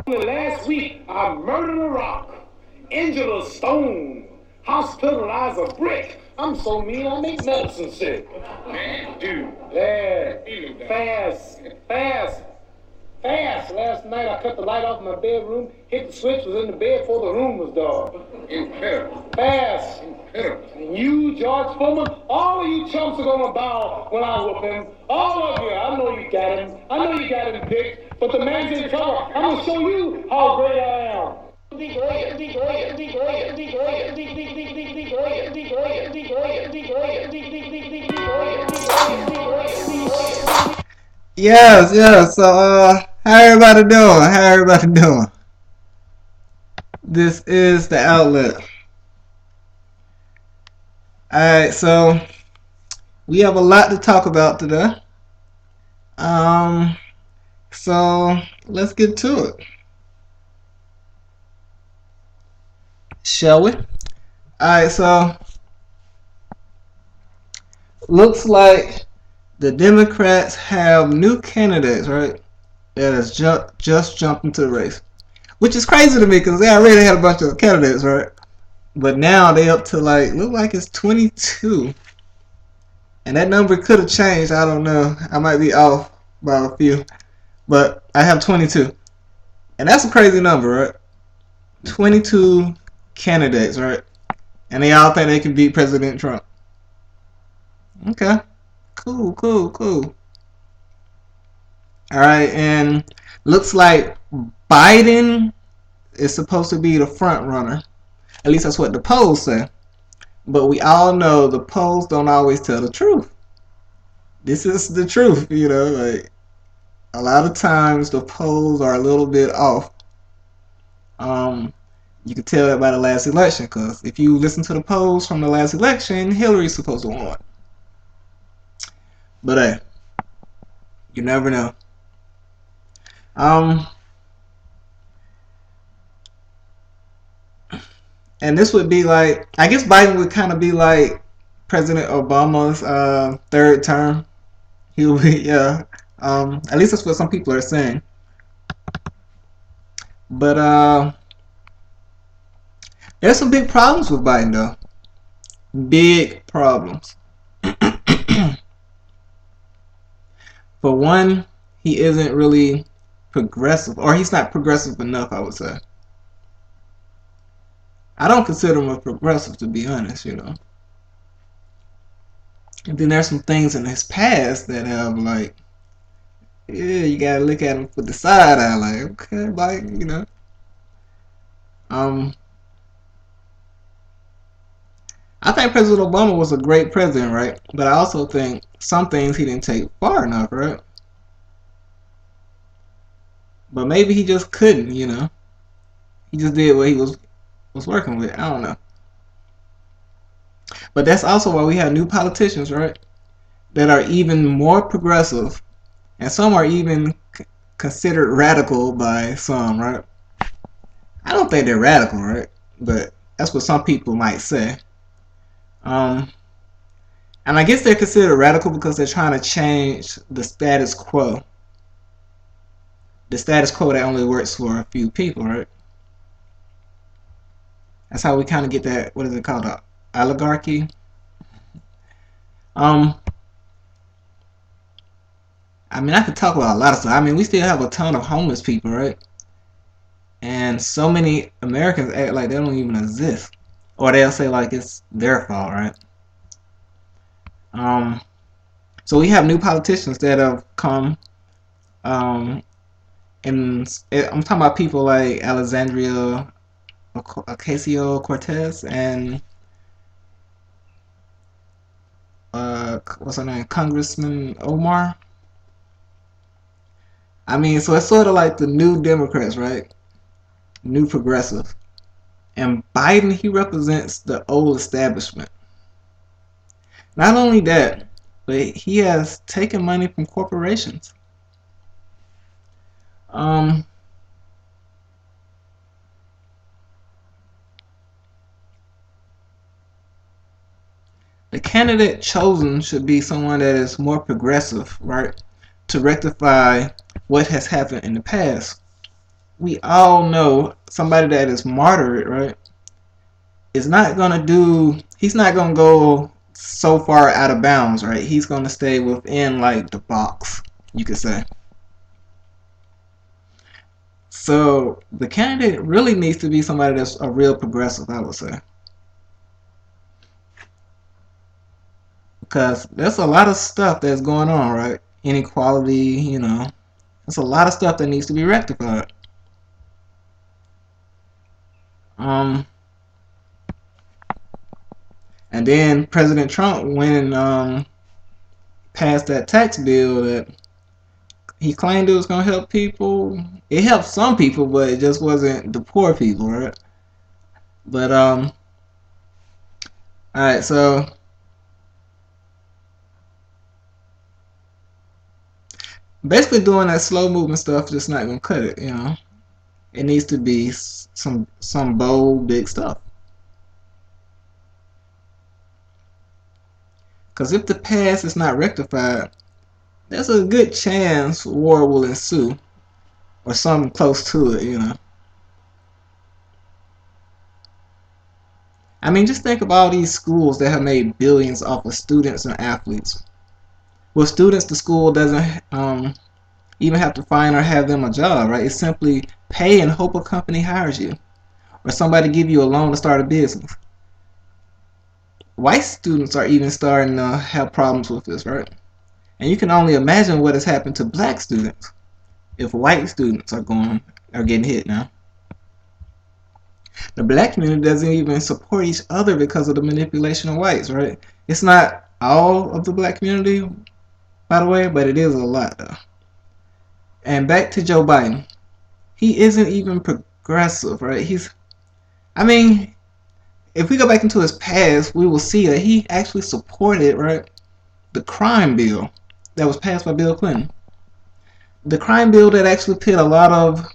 Last week, I murdered a rock, injured a stone, hospitalized a brick. I'm so mean, I make medicine sick. Man, dude. Yeah. Fast, fast, fast. Last night, I cut the light off in my bedroom, hit the switch, was in the bed before the room was dark. Incredible. Fast. Incredible. And you, George Foreman, all of you chumps are gonna bow when I whoop him. All of you. I know you got him. I know you got him picked. But the man's in trouble. I'm gonna show you how great I am. Yes, yes. So, how everybody doing? How everybody doing? This is the outlet. Alright, so we have a lot to talk about today. Um, so let's get to it, shall we? Alright, so looks like the Democrats have new candidates, right? That has just jumped into the race, which is crazy to me because they already had a bunch of candidates, right? But now they up to look like it's 22, and that number could have changed. I don't know. I might be off by a few, but I have 22, and that's a crazy number, right? 22 candidates, right? And they all think they can beat President Trump. Okay, cool, cool, cool. All right, and looks like Biden is supposed to be the front runner. At least that's what the polls say. But we all know the polls don't always tell the truth. This is the truth, like a lot of times the polls are a little bit off. You can tell that by the last election, because if you listen to the polls from the last election, Hillary's supposed to win. But hey, you never know. And this would be like, I guess Biden would kind of be like President Obama's third term. He would be, yeah. At least that's what some people are saying. But there's some big problems with Biden, though. Big problems. For one, he isn't really progressive, or he's not progressive enough, I would say. I don't consider him a progressive, to be honest, And then there's some things in his past that have, yeah, you gotta look at him with the side eye, okay, I think President Obama was a great president, right? But I also think some things he didn't take far enough, right? But maybe he just couldn't, He just did what he was working with. I don't know. But that's also why we have new politicians, right? That are even more progressive, and some are even considered radical by some, right? I don't think they're radical, right? But that's what some people might say. And I guess they're considered radical because they're trying to change the status quo. The status quo that only works for a few people, right? That's how we kind of get that, what is it called, a oligarchy? I mean, I could talk about a lot of stuff. I mean, we still have a ton of homeless people, right? And so many Americans act like they don't even exist. Or they'll say like it's their fault, right? So we have new politicians that have come, and I'm talking about people like Alexandria Ocasio-Cortez and what's her name, Congressman Omar. I mean, so it's sort of like the new Democrats, right? New progressive. And Biden, he represents the old establishment. Not only that, but he has taken money from corporations. The candidate chosen should be someone that is more progressive, right? To rectify what has happened in the past. we all know somebody that is moderate, right, is not gonna do. He's not gonna go so far out of bounds, right? He's gonna stay within like the box, you could say. So the candidate really needs to be somebody that's a real progressive, I would say, because there's a lot of stuff that's going on, right? Inequality, there's a lot of stuff that needs to be rectified. Um, and then President Trump went and passed that tax bill that he claimed it was gonna help people. It helped some people, but it just wasn't the poor people, right? But all right. So basically, doing that slow movement stuff just not gonna cut it. It needs to be some bold, big stuff. Because if the past is not rectified, there's a good chance war will ensue or something close to it. I mean, just think of all these schools that have made billions off of students and athletes. With students, the school doesn't even have to find or have them a job, right? It's simply pay and hope a company hires you or somebody give you a loan to start a business. White students are even starting to have problems with this, right? And you can only imagine what has happened to black students if white students are getting hit now. The black community doesn't even support each other because of the manipulation of whites, right? It's not all of the black community, by the way, but it is a lot though. And back to Joe Biden. He isn't even progressive, right? I mean, if we go back into his past, we will see that he actually supported, right, the crime bill that was passed by Bill Clinton. The crime bill that actually put a lot of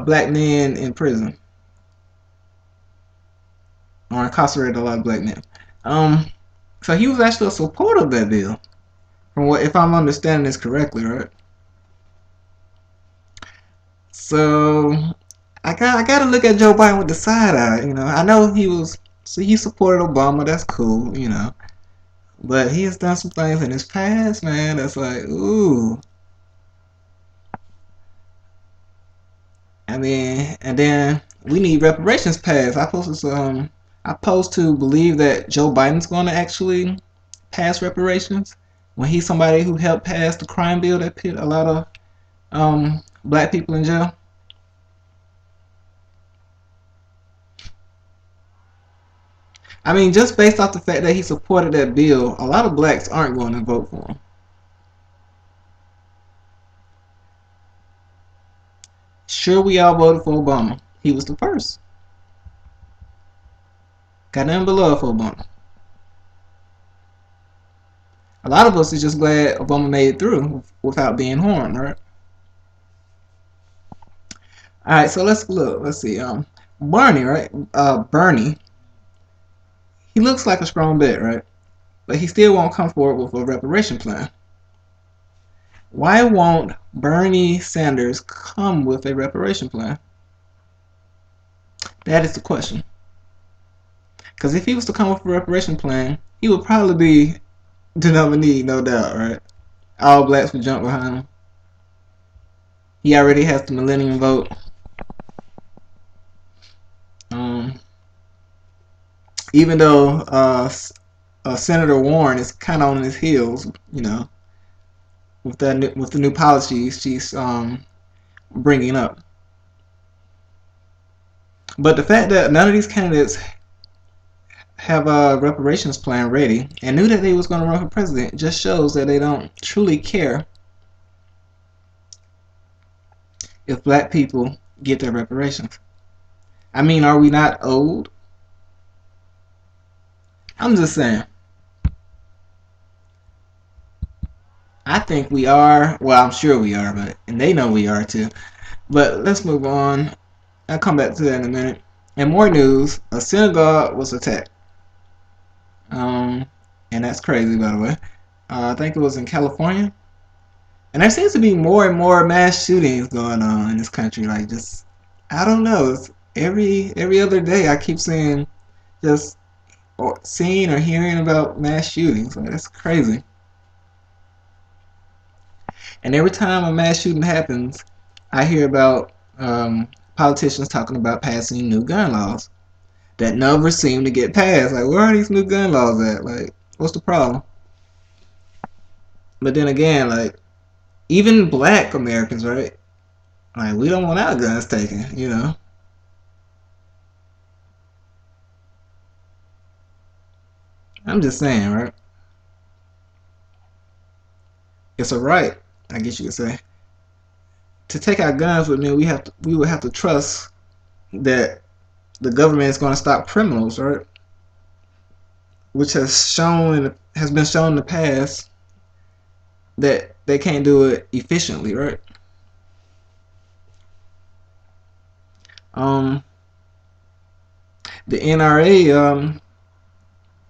black men in prison or incarcerated a lot of black men. So he was actually a supporter of that bill, from what if I'm understanding this correctly, right? So I gotta look at Joe Biden with the side eye. I know he supported Obama. That's cool. But he has done some things in his past, man. That's like, ooh. I mean, and then we need reparations passed. I post to believe that Joe Biden's going to actually pass reparations when he's somebody who helped pass the crime bill that put a lot of black people in jail. I mean, just based off the fact that he supported that bill, a lot of blacks aren't going to vote for him. Sure, we all voted for Obama. He was the first. Got nothing but love for Obama. A lot of us is just glad Obama made it through without being harmed, right? All right, so let's look. Let's see. Bernie, right? Bernie. He looks like a strong bet, right? But he still won't come forward with a reparation plan. Why won't Bernie Sanders come with a reparation plan? That is the question. Because if he was to come with a reparation plan, he would probably be the nominee, no doubt, right? All blacks would jump behind him. He already has the millennium vote. Um, Even though Senator Warren is kind of on his heels, with the new policies she's bringing up. But the fact that none of these candidates have a reparations plan ready and knew that they was going to run for president just shows that they don't truly care if black people get their reparations. I mean, are we not old? I'm just saying. I think we are. Well, I'm sure we are, and they know we are too. But let's move on. I'll come back to that in a minute. In more news, a synagogue was attacked. And that's crazy, by the way. I think it was in California. And there seems to be more and more mass shootings going on in this country. Like, just, I don't know. It's every other day I keep seeing just or seeing or hearing about mass shootings. Like, that's crazy. And every time a mass shooting happens, I hear about politicians talking about passing new gun laws that never seem to get passed. Like, where are these new gun laws at? Like, what's the problem? But then again, like, even black Americans, right? Like, we don't want our guns taken. I'm just saying, right? It's a right, I guess you could say. To take our guns would mean we would have to trust that the government is going to stop criminals, right? Which has been shown in the past that they can't do it efficiently, right? Um, the NRA,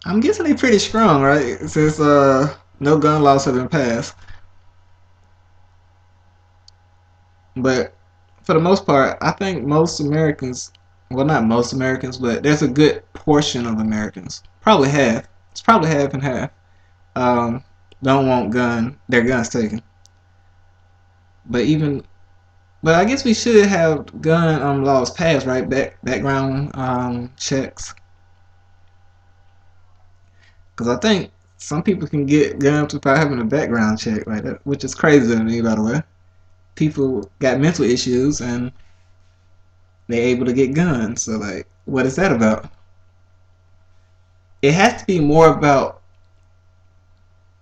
I'm guessing they're pretty strong, right? Since no gun laws have been passed. But for the most part, I think most Americans, well, not most Americans, but there's a good portion of Americans, probably half. It's probably half and half. Um, don't want their guns taken. But but I guess we should have gun laws passed, right? Background checks, because I think some people can get guns without having a background check, like that, which is crazy to me, by the way. People got mental issues and they're able to get guns. So, like, what is that about? It has to be more about.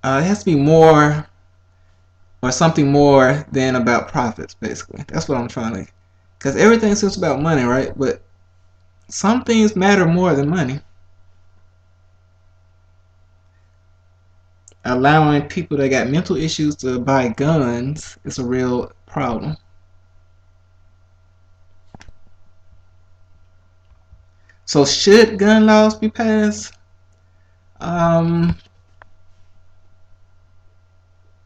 It has to be more or something more than about profits. Basically, that's what I'm trying to. Because everything seems about money, right? But some things matter more than money. Allowing people that got mental issues to buy guns is a real problem. So should gun laws be passed? Um,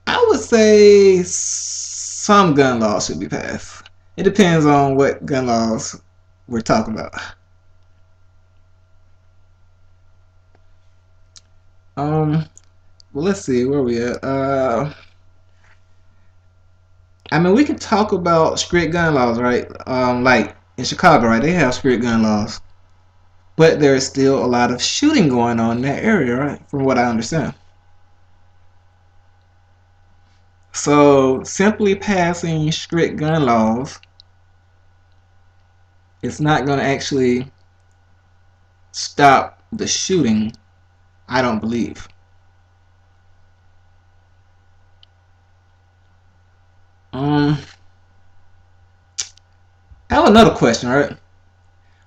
I would say some gun laws should be passed. It depends on what gun laws we're talking about. Um, well, let's see where we at. I mean, we can talk about strict gun laws, right? Like in Chicago, right? They have strict gun laws, but there is still a lot of shooting going on in that area, right? From what I understand. So simply passing strict gun laws, it's not going to actually stop the shooting. I don't believe. Um, I have another question, right?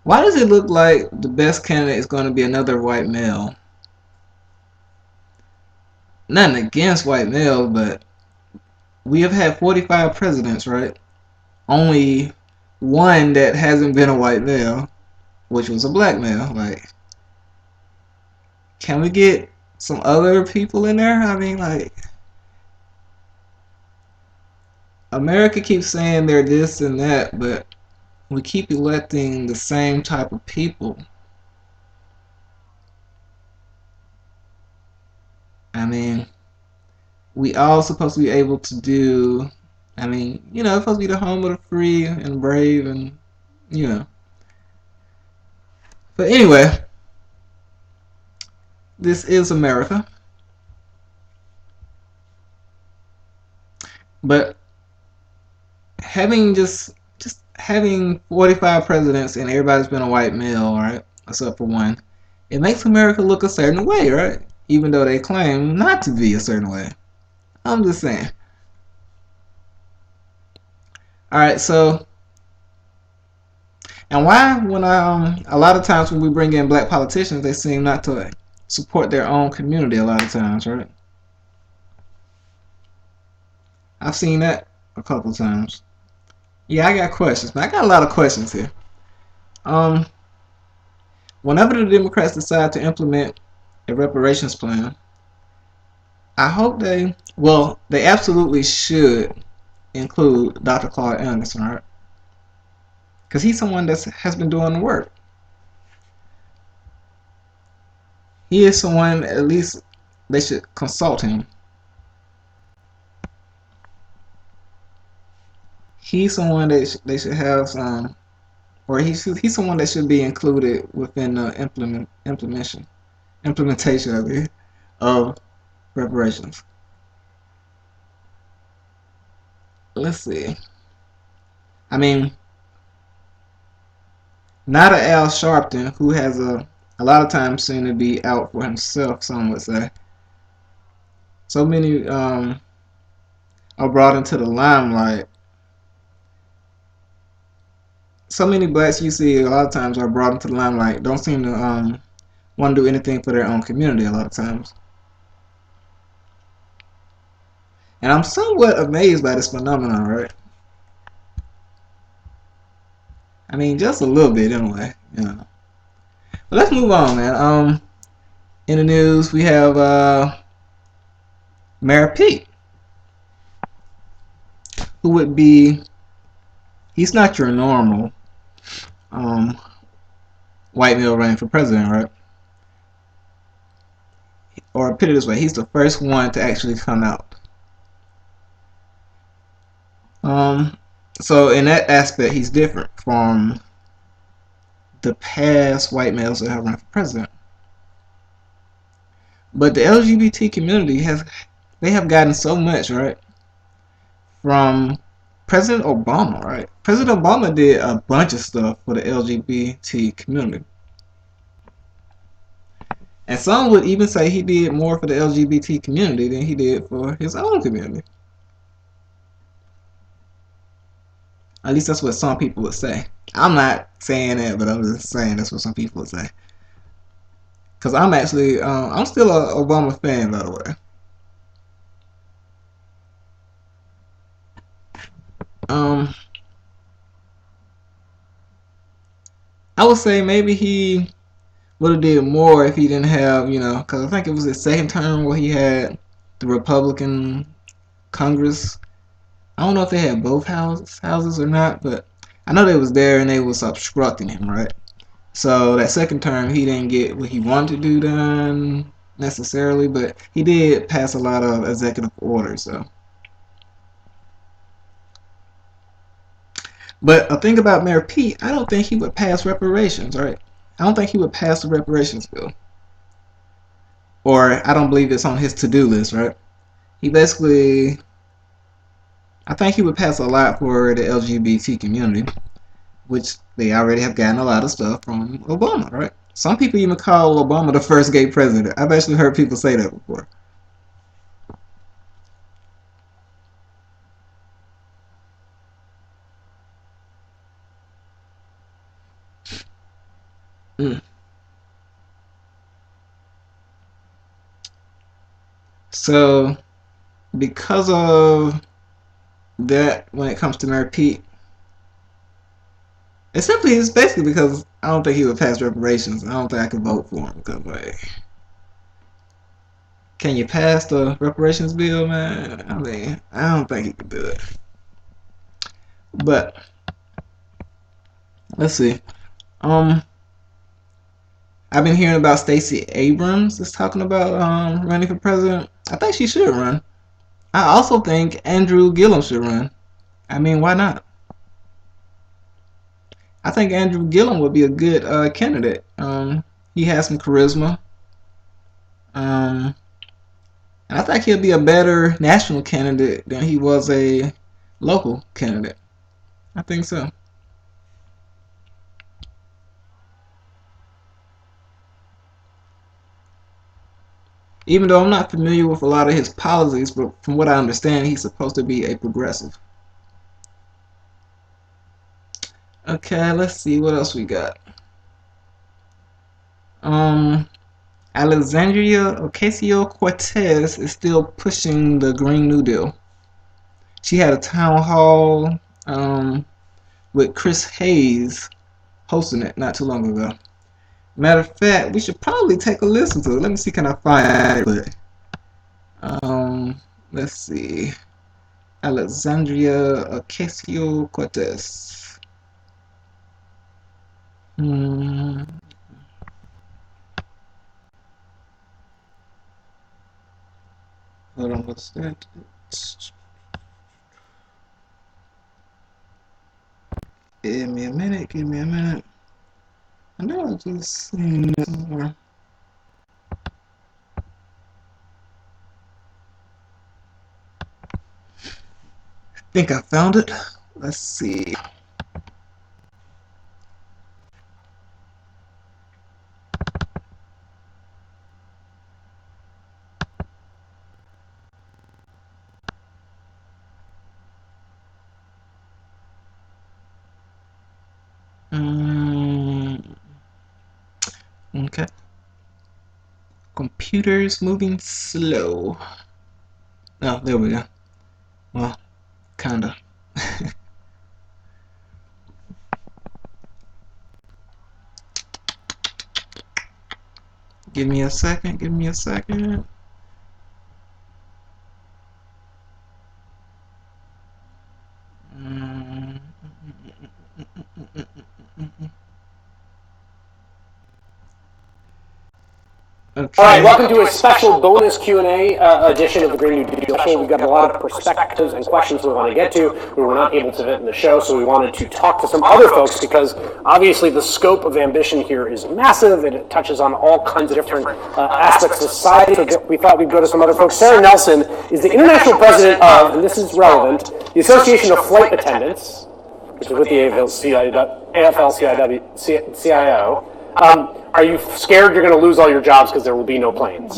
Why does it look like the best candidate is going to be another white male? Nothing against white males, but we have had 45 presidents, right? Only one that hasn't been a white male, which was a black male. Like, can we get some other people in there? I mean, like, America keeps saying they're this and that, but we keep electing the same type of people. I mean, we all supposed to be able to do. I mean, it's supposed to be the home of the free and brave, and you know. But anyway, this is America. But having just having 45 presidents and everybody's been a white male, right? Except for one, it makes America look a certain way, right? Even though they claim not to be a certain way. I'm just saying. All right, so and why when a lot of times when we bring in black politicians, they seem not to support their own community a lot of times, right? I've seen that a couple times. Yeah, I got questions, man. I got a lot of questions here. Um, Whenever the Democrats decide to implement a reparations plan, I hope they absolutely should include Dr. Claude Anderson, right? Because he's someone that has been doing the work. He is someone, at least they should consult him. He's someone that they should have some, or he's someone that should be included within the implementation of reparations. Let's see. I mean, not a Al Sharpton, who has a lot of times seemed to be out for himself, some would say. So many are brought into the limelight. So many blacks you see a lot of times are brought into the limelight don't seem to want to do anything for their own community a lot of times. And I'm somewhat amazed by this phenomenon, right? I mean, just a little bit anyway, you know. But let's move on, man. In the news, we have Mayor Pete, who would be, he's not your normal white male running for president, right? Or put it this way, he's the first one to actually come out. So in that aspect, he's different from the past white males that have run for president. But the LGBT community they have gotten so much, right? From President Obama, right? President Obama did a bunch of stuff for the LGBT community. And some would even say he did more for the LGBT community than he did for his own community. At least that's what some people would say. I'm not saying that, but I'm just saying that's what some people would say. Because I'm actually, I'm still a Obama fan, by the way. I would say maybe he would have did more if he didn't have, because I think it was his second term where he had the Republican Congress. I don't know if they had both houses or not, but I know they was there and they was obstructing him, right? So that second term, he didn't get what he wanted to do done necessarily, but he did pass a lot of executive orders, though. But a thing about Mayor Pete, I don't think he would pass reparations, right? I don't think he would pass the reparations bill. Or I don't believe it's on his to-do list, right? He basically, I think he would pass a lot for the LGBT community, which they already have gotten a lot of stuff from Obama, right? Some people even call Obama the first gay president. I've actually heard people say that before. Mm. So, because of that, when it comes to Mayor Pete, it's basically because I don't think he would pass reparations. I don't think I could vote for him because, like, can you pass the reparations bill, man? I mean, I don't think he could do it. But let's see. I've been hearing about Stacey Abrams is talking about running for president. I think she should run. I also think Andrew Gillum should run. I mean, why not? I think Andrew Gillum would be a good candidate. He has some charisma. And I think he'll be a better national candidate than he was a local candidate. I think so. Even though I'm not familiar with a lot of his policies, but from what I understand, he's supposed to be a progressive. Okay, let's see what else we got. Alexandria Ocasio-Cortez is still pushing the Green New Deal. She had a town hall with Chris Hayes hosting it not too long ago. Matter of fact, we should probably take a listen to it. Let me see, can I find it? Let's see. Alexandria Ocasio-Cortez. Hmm. Hold on, what's that? Give me a minute, give me a minute. I know I just seen it somewhere. I think I found it. Let's see. Okay. Computer's moving slow. Oh, there we go. Well, kinda. Give me a second, give me a second. Okay. All right, welcome to a special bonus Q&A edition of the Green New Deal Show. We've got a lot of perspectives and questions we want to get to. We were not able to fit in the show, so we wanted to talk to some other folks because obviously the scope of ambition here is massive and it touches on all kinds of different aspects of society. So we thought we'd go to some other folks. Sarah Nelson is the international president of, and this is relevant, the Association of Flight Attendants, which is with the AFL-CIO. Are you scared you're going to lose all your jobs because there will be no planes?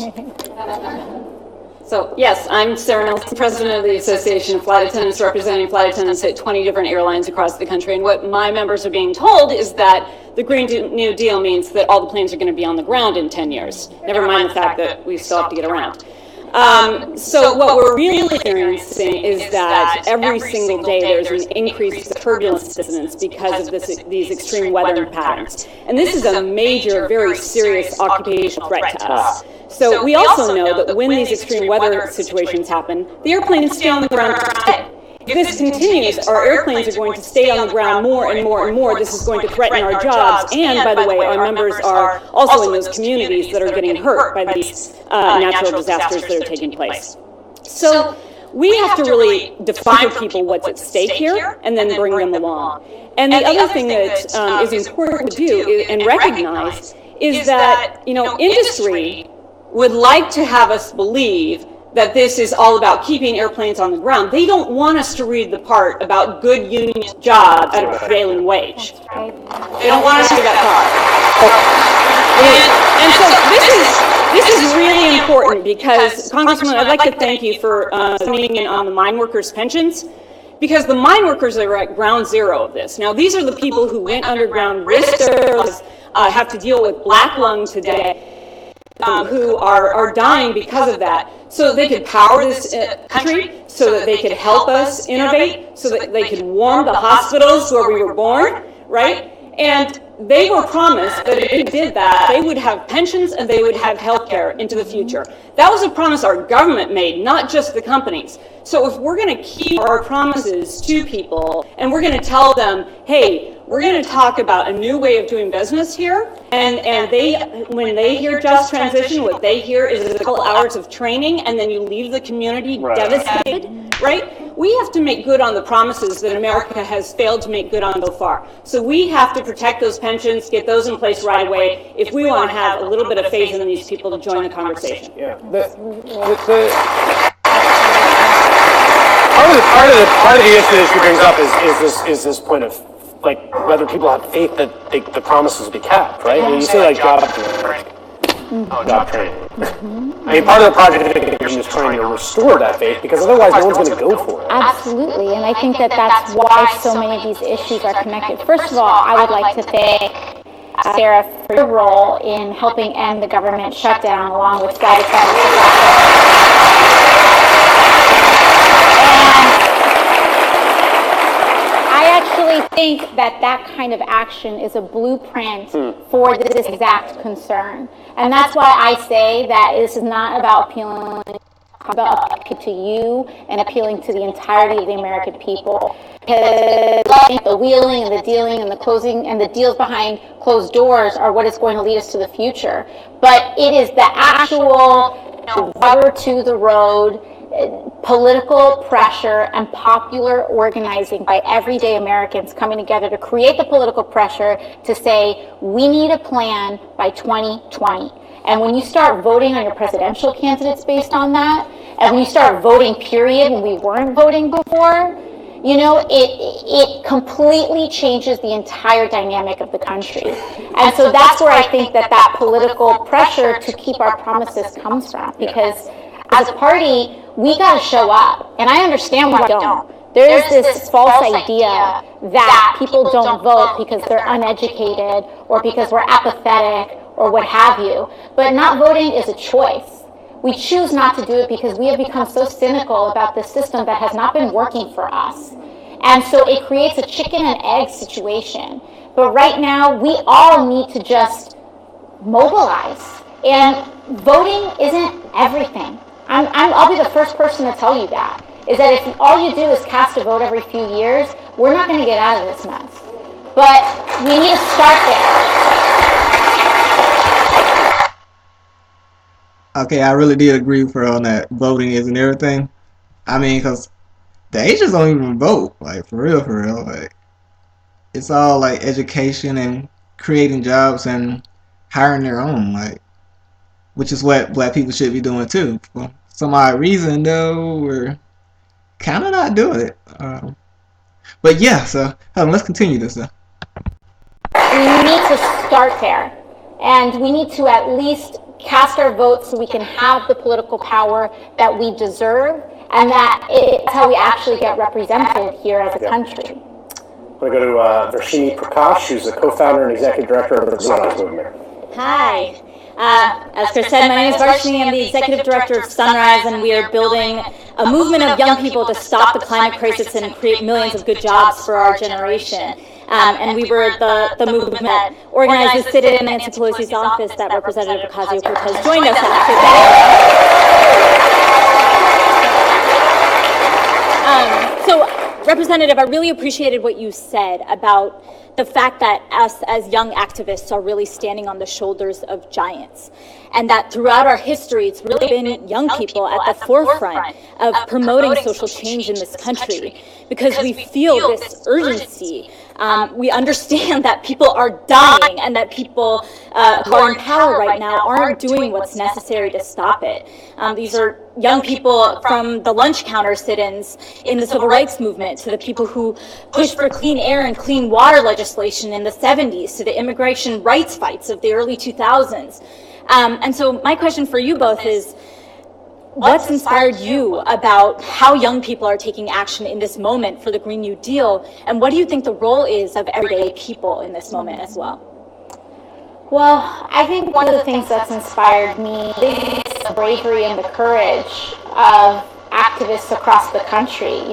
So, yes, I'm Sarah Nelson, president of the Association of Flight Attendants, representing flight attendants at 20 different airlines across the country. And what my members are being told is that the Green New Deal means that all the planes are going to be on the ground in 10 years, never mind the fact that we still have to get around. So what we're really experiencing is that every single day there's an increase of turbulence incidents because of these extreme weather patterns. And this is a major, very serious occupational threat to us. So we also know that when these extreme weather situations happen, the airplanes stay on the ground. If this continues, our airplanes are going to stay on the ground more and more and more. This is going to threaten our jobs. And by the way, our members are also in those communities that are getting hurt by these natural disasters that are taking place. So we have to really define for people what's at stake here and then bring them along. And the other thing that is important to do and recognize is that, industry would like to have us believe that this is all about keeping airplanes on the ground. They don't want us to read the part about good union jobs at a prevailing wage. They don't want us to read that part. And so this is really important because, Congressman, I'd like to thank you for zooming in on the mine workers' pensions, because the mine workers are at ground zero of this. Now, these are the people who went underground, risked their lives, have to deal with black lung today, who are dying because of that, so that they could power this country, so that they could help us innovate, so that they could warm the hospitals where we were born, right? And they were promised that if they did that, they would have pensions and they would have health care into the future. That was a promise our government made, not just the companies. So if we're going to keep our promises to people and we're going to tell them, hey, we're going to talk about a new way of doing business here, and when they hear just transition, what they hear is a couple hours of training and then you leave the community devastated, right? We have to make good on the promises that America has failed to make good on so far. So we have to protect those pensions, get those in place right away, if we want to have a little bit of faith in these people to join the conversation. Yeah. Part of the issue that she brings up is this point of whether people have faith that the promises will be kept, right? When you say job training. I mean, part of the project is trying to restore that faith because otherwise no one's going to go for it. Absolutely, and I think that's why so many of these issues are connected. First of all, I would like to thank Sarah for your role in helping end the government shutdown along with flight attendants. I actually think that kind of action is a blueprint for this exact concern. And that's why I say that this is not about appealing about appealing to you and appealing to the entirety of the American people. Because the wheeling and the dealing and the closing and the deals behind closed doors are what is going to lead us to the future. But it is the actual rubber to the road, political pressure and popular organizing by everyday Americans coming together to create the political pressure to say, we need a plan by 2020. And when you start voting on your presidential candidates based on that, and when you start voting period when we weren't voting before, it completely changes the entire dynamic of the country. And so that's where I think that political pressure to keep our promises comes from. Because as a party, we got to show up. And I understand why we don't. There is this false idea that people don't vote because they're uneducated or because we're apathetic or what have you. But not voting is a choice. We choose not to do it because we have become so cynical about this system that has not been working for us. And so it creates a chicken and egg situation. But right now, we all need to just mobilize. And voting isn't everything. I'll be the first person to tell you that. Is that if all you do is cast a vote every few years, we're not going to get out of this mess. But we need to start there. Okay, I really did agree with her on that. Voting isn't everything. I mean, because the Asians don't even vote, like, for real. Like, it's all, like, education and creating jobs and hiring their own, like, which is what black people should be doing, too. For some odd reason, though, we're kind of not doing it. But, yeah, so, let's continue this, though. We need to start there. And we need to at least cast our votes so we can have the political power that we deserve, and that it's how we actually get represented here as a country. I'm going to go to Darshini Prakash, who's the co-founder and executive director of the Sunrise Movement. Hi. As Chris said, my name is Darshini. I'm the executive director of Sunrise, and we are building a movement of young people to stop the climate crisis and create millions of good jobs for our generation. And we were the movement that organized the sit-in in Nancy Pelosi's office that Representative Ocasio-Cortez joined us at today. So, Representative, I really appreciated what you said about the fact that us as young activists are really standing on the shoulders of giants. And that throughout our history, it's really been young people at the forefront of promoting social change in this country, because we feel this urgency. We understand that people are dying and that people who are in power right now aren't doing what's necessary to stop it. These are young people from the lunch counter sit-ins in the civil rights movement, to the people who pushed for clean air and clean water legislation in the 70s, to the immigration rights fights of the early 2000s. And so my question for you both is, what's inspired you about how young people are taking action in this moment for the Green New Deal? And what do you think the role is of everyday people in this moment as well? Well, I think one of the things that's inspired me is the bravery and the courage of activists across the country.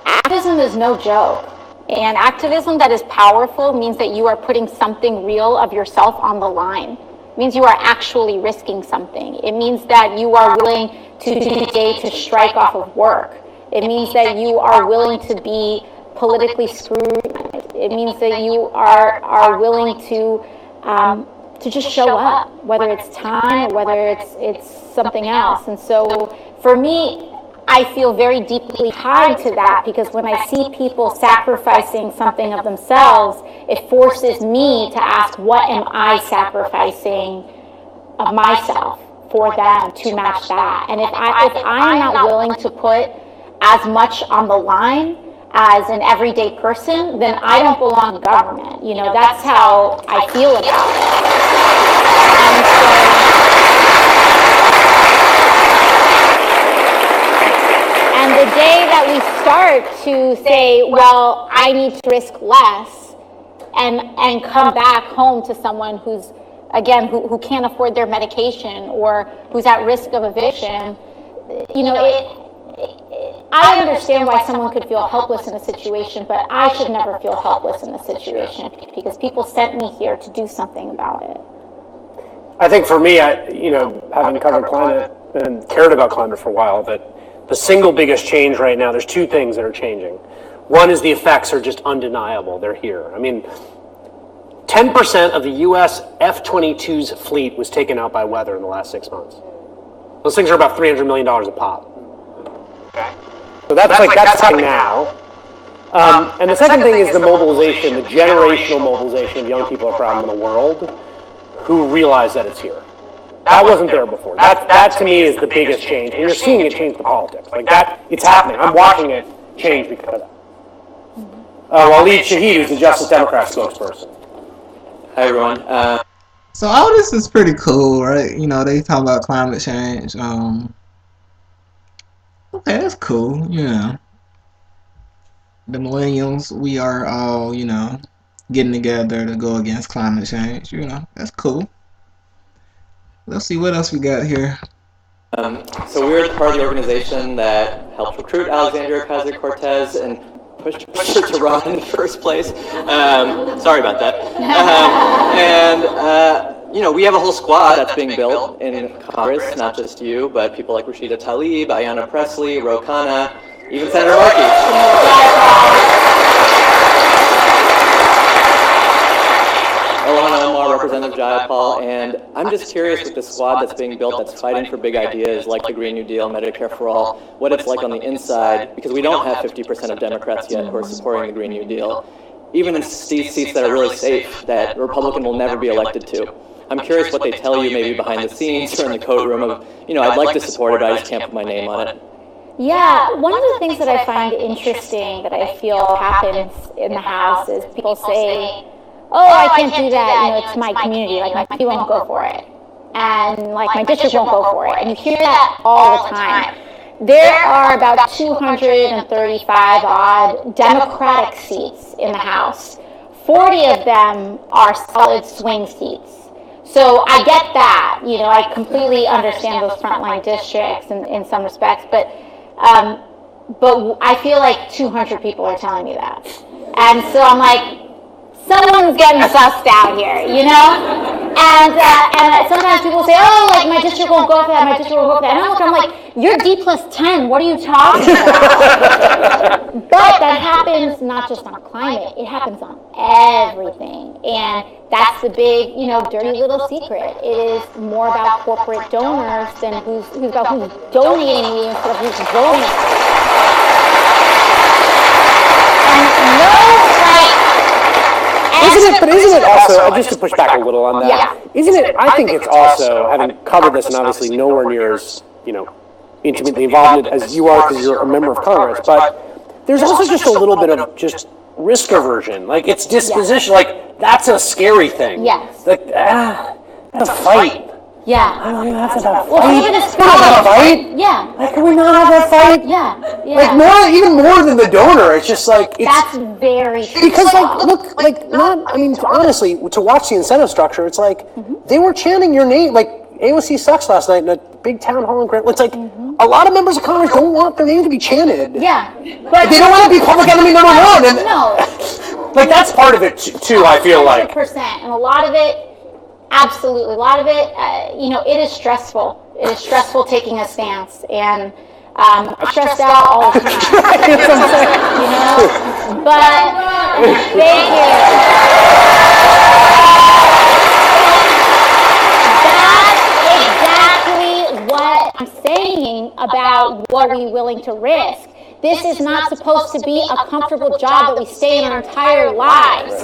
Activism is no joke. And activism that is powerful means that you are putting something real of yourself on the line. It means you are actually risking something. It means that you are willing to do the day to strike off of work. It means that you are willing to be politically scrutinized. It means that you are willing to just show up, whether it's time or whether it's something else. And so for me, I feel very deeply tied to that, because when I see people sacrificing something of themselves, it forces me to ask, what am I sacrificing of myself for them to match that? And if I'm not willing to put as much on the line as an everyday person, then I don't belong in government. That's how I feel about it. And the day that we start to say, well, I need to risk less, and come back home to someone who's, again, who can't afford their medication or who's at risk of eviction, I understand why someone could feel helpless in a situation, but I should never feel helpless in a situation, because people sent me here to do something about it. I think for me, having covered climate and cared about climate for a while, that the single biggest change right now, there's two things that are changing. One is the effects are just undeniable. They're here. I mean, 10% of the U.S. F-22's fleet was taken out by weather in the last 6 months. Those things are about $300 million a pop. Okay. So that's happening now. And the second thing is the mobilization, the generational mobilization of young people around the world who realize that it's here. That wasn't there before. That to me is the biggest change, and you're seeing it change the politics. Like that, it's happening. I'm watching it change because of that. Waleed Shahid, who's the Justice Democrat spokesperson. Hi everyone. So all this is pretty cool, right? You know, they talk about climate change. Okay, that's cool. You know, the millennials, we are all, you know, getting together to go against climate change. You know, that's cool. Let's see what else we got here. So we're part of the organization that helped recruit Alexandria Ocasio-Cortez and pushed her to run in the first place. Sorry about that. You know, we have a whole squad that's being built in Congress, not just you, but people like Rashida Tlaib, Ayanna Pressley, Ro Khanna, even Senator Markey. Ilhan Omar, Representative Jayapal, and I'm just curious with the squad that's being built that's fighting for big ideas like the Green New Deal, Medicare for All, what it's like on the inside, because we don't have 50% of Democrats yet who are supporting the Green New Deal, even in seats that are really safe that a Republican will never be elected to. I'm curious what they tell you maybe behind the scenes or in the coat room of, you know, I'd like to support it, but I just can't put my name on it. Yeah, one of the things that I find interesting that I feel happens in the House is people say, oh, I can't do that, you know, it's my community, like my party won't go for it, and like my district won't go for it, and you hear that all the time. There are about 235 odd Democratic seats in the House. 40 of them are solid swing seats. So I get that, you know, I completely understand those frontline districts in some respects, but I feel like 200 people are telling me that. And so I'm like, someone's getting sussed out here, you know? And sometimes people say, oh, like my district won't go for that, my district won't go for that. And I'm like, you're D+10, what are you talking about? But that happens not just on climate, it happens on everything. And that's the big, you know, dirty little secret. It is more about corporate donors than who's donating instead of who's voting. Isn't it also, just to push back a little on that, isn't it, I think it's also, having covered this and obviously nowhere near as, you know, intimately involved as you are because you're a member of Congress, but there's also just a little bit of just risk aversion. Like, it's disposition, like, that's a scary thing. Yes. Like, that's a fight. Yeah. I don't even have to have a fight. Well, even a fight? Yeah. Like, can we not have that fight? Yeah. Like, even more than the donor, it's just like, it's... That's very true. Because, like, look, like, honestly, to watch the incentive structure, it's like, they were chanting your name, like, AOC sucks last night in a big town hall in Grant. It's like, a lot of members of Congress don't want their name to be chanted. Yeah. But they don't want to be public enemy number one. And, no. Like, that's part of it, too, I feel like. 100%. And a lot of it, absolutely, a lot of it, you know, it is stressful. It is stressful taking a stance. And I'm stressed out all the time. You know? But, thank you. I'm saying about what are we willing to risk. This is not supposed to be a comfortable job that we stay in our entire lives. And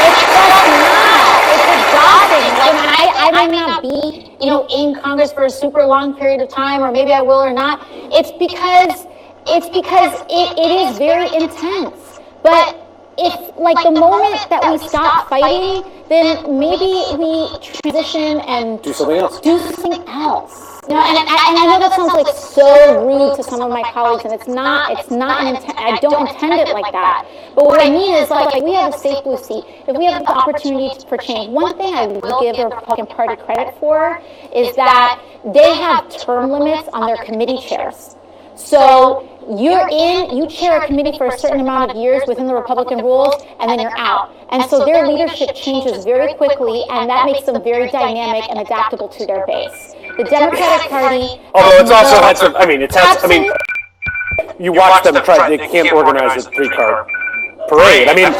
it's just not. It's exhausting. Like, I may not be, you know, in Congress for a super long period of time, or maybe I will or not. It's because it is very intense. But if, like, the moment that we stop fighting, then maybe we transition and do something else. You know, and I know that sounds like so rude to some of my colleagues, and it's not I don't intend it like that. But what I mean is, like we have a safe blue seat. If we have the opportunity for change, one thing I will give the Republican Party credit for is that they have term limits on their committee chairs. So you chair a committee for a certain amount of years within the Republican rules, and then you're out. And so their leadership changes very quickly, and that makes them very dynamic and adaptable to their base. The Democratic Party, although it's also had some, you watch them try, they can't organize a 3-car parade. I mean,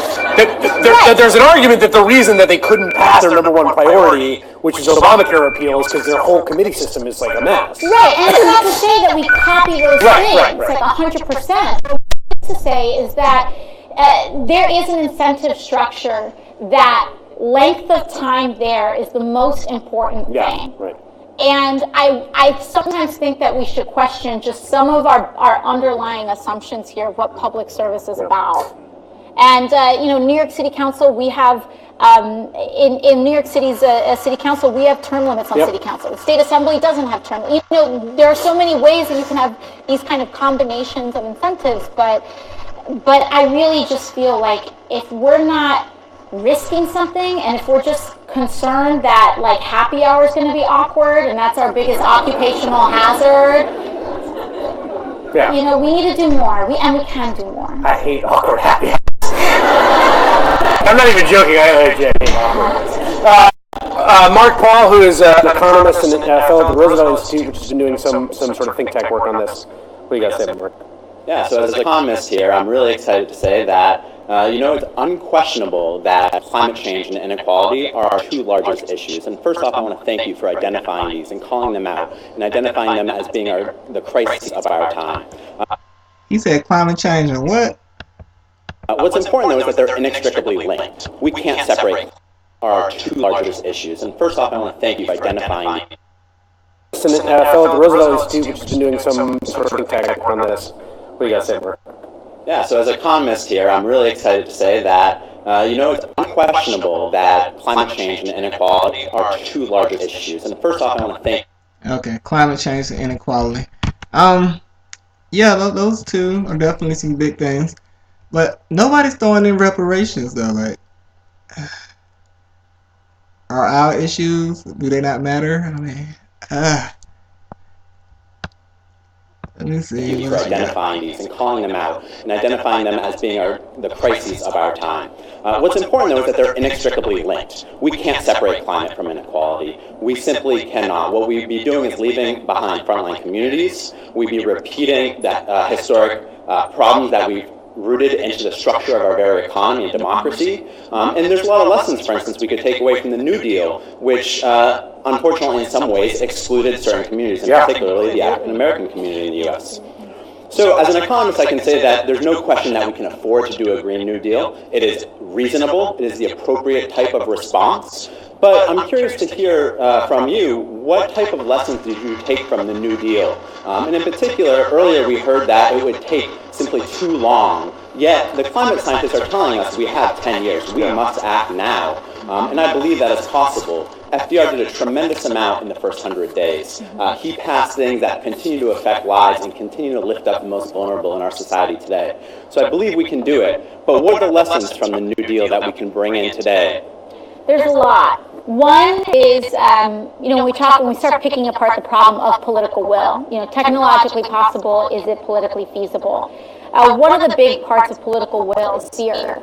there's an argument that the reason that they couldn't pass their number one priority, which is Obamacare repeal, is because their whole committee system is like a mess. Right, and it's not to say that we copy those things, like 100%. What I'm to say is that there is an incentive structure that length of time there is the most important thing. Yeah, right. And I sometimes think that we should question just some of our underlying assumptions here of what public service is about. And, New York City Council, we have, in New York City's City Council, we have term limits on City Council. The State Assembly doesn't have term limits. There are so many ways that you can have these kind of combinations of incentives, but I really just feel like if we're not risking something, and if we're just concerned that like happy hour is going to be awkward and that's our biggest occupational hazard, we need to do more. We can do more. I hate awkward happy hours. I'm not even joking. I hate awkward. Mark Paul, who is an economist and fellow at the Roosevelt Institute, which has been doing some sort of think tank work on this. What do you guys say, Mark? Yeah, so as an economist here, I'm really excited to say that it's unquestionable that climate change and inequality are our two largest issues. And first off, I want to thank you for identifying these and calling them out and identifying them as being the crisis of our time. He said climate change and what? What's important, though, is that they're inextricably linked. We can't separate our two largest issues. And first off, I want to thank you for identifying these. Fellow at the Roosevelt Institute, which has been doing some sort of think tank work on this. What do you guys say, Mark? Yeah, so as an economist here, I'm really excited to say that, it's unquestionable that climate change and inequality are our two largest issues. And first off, I want to thank... Okay, climate change and inequality. Those two are definitely some big things. But nobody's throwing in reparations, though. Like, are our issues, do they not matter? I mean, let me see. Thank you for identifying these and calling them out and identifying them as being the crises of our time. What's important, though, is that they're inextricably linked. We can't separate climate from inequality. We simply cannot. What we'd be doing is leaving behind frontline communities. We'd be repeating that historic problems that we've rooted into the structure of our very economy and democracy. And there's a lot of lessons, for instance, we could take away from the New Deal, which unfortunately in some ways excluded certain communities, and particularly the African American community in the U.S. So as an economist, I can say that there's no question that we can afford to do a Green New Deal. It is reasonable. It is the appropriate type of response. But I'm curious to hear from you, what type of lessons did you take from the New Deal? And in particular, earlier we heard that it would take simply too long. Yet the climate scientists are telling us we have 10 years. We must act now. And I believe that is possible. FDR did a tremendous amount in the first 100 days. He passed things that continue to affect lives and continue to lift up the most vulnerable in our society today. So I believe we can do it. But what are the lessons from the New Deal that we can bring in today? There's a lot. One is, when we start picking apart the problem of political will, technologically possible, is it politically feasible? One of the big parts of political will is fear,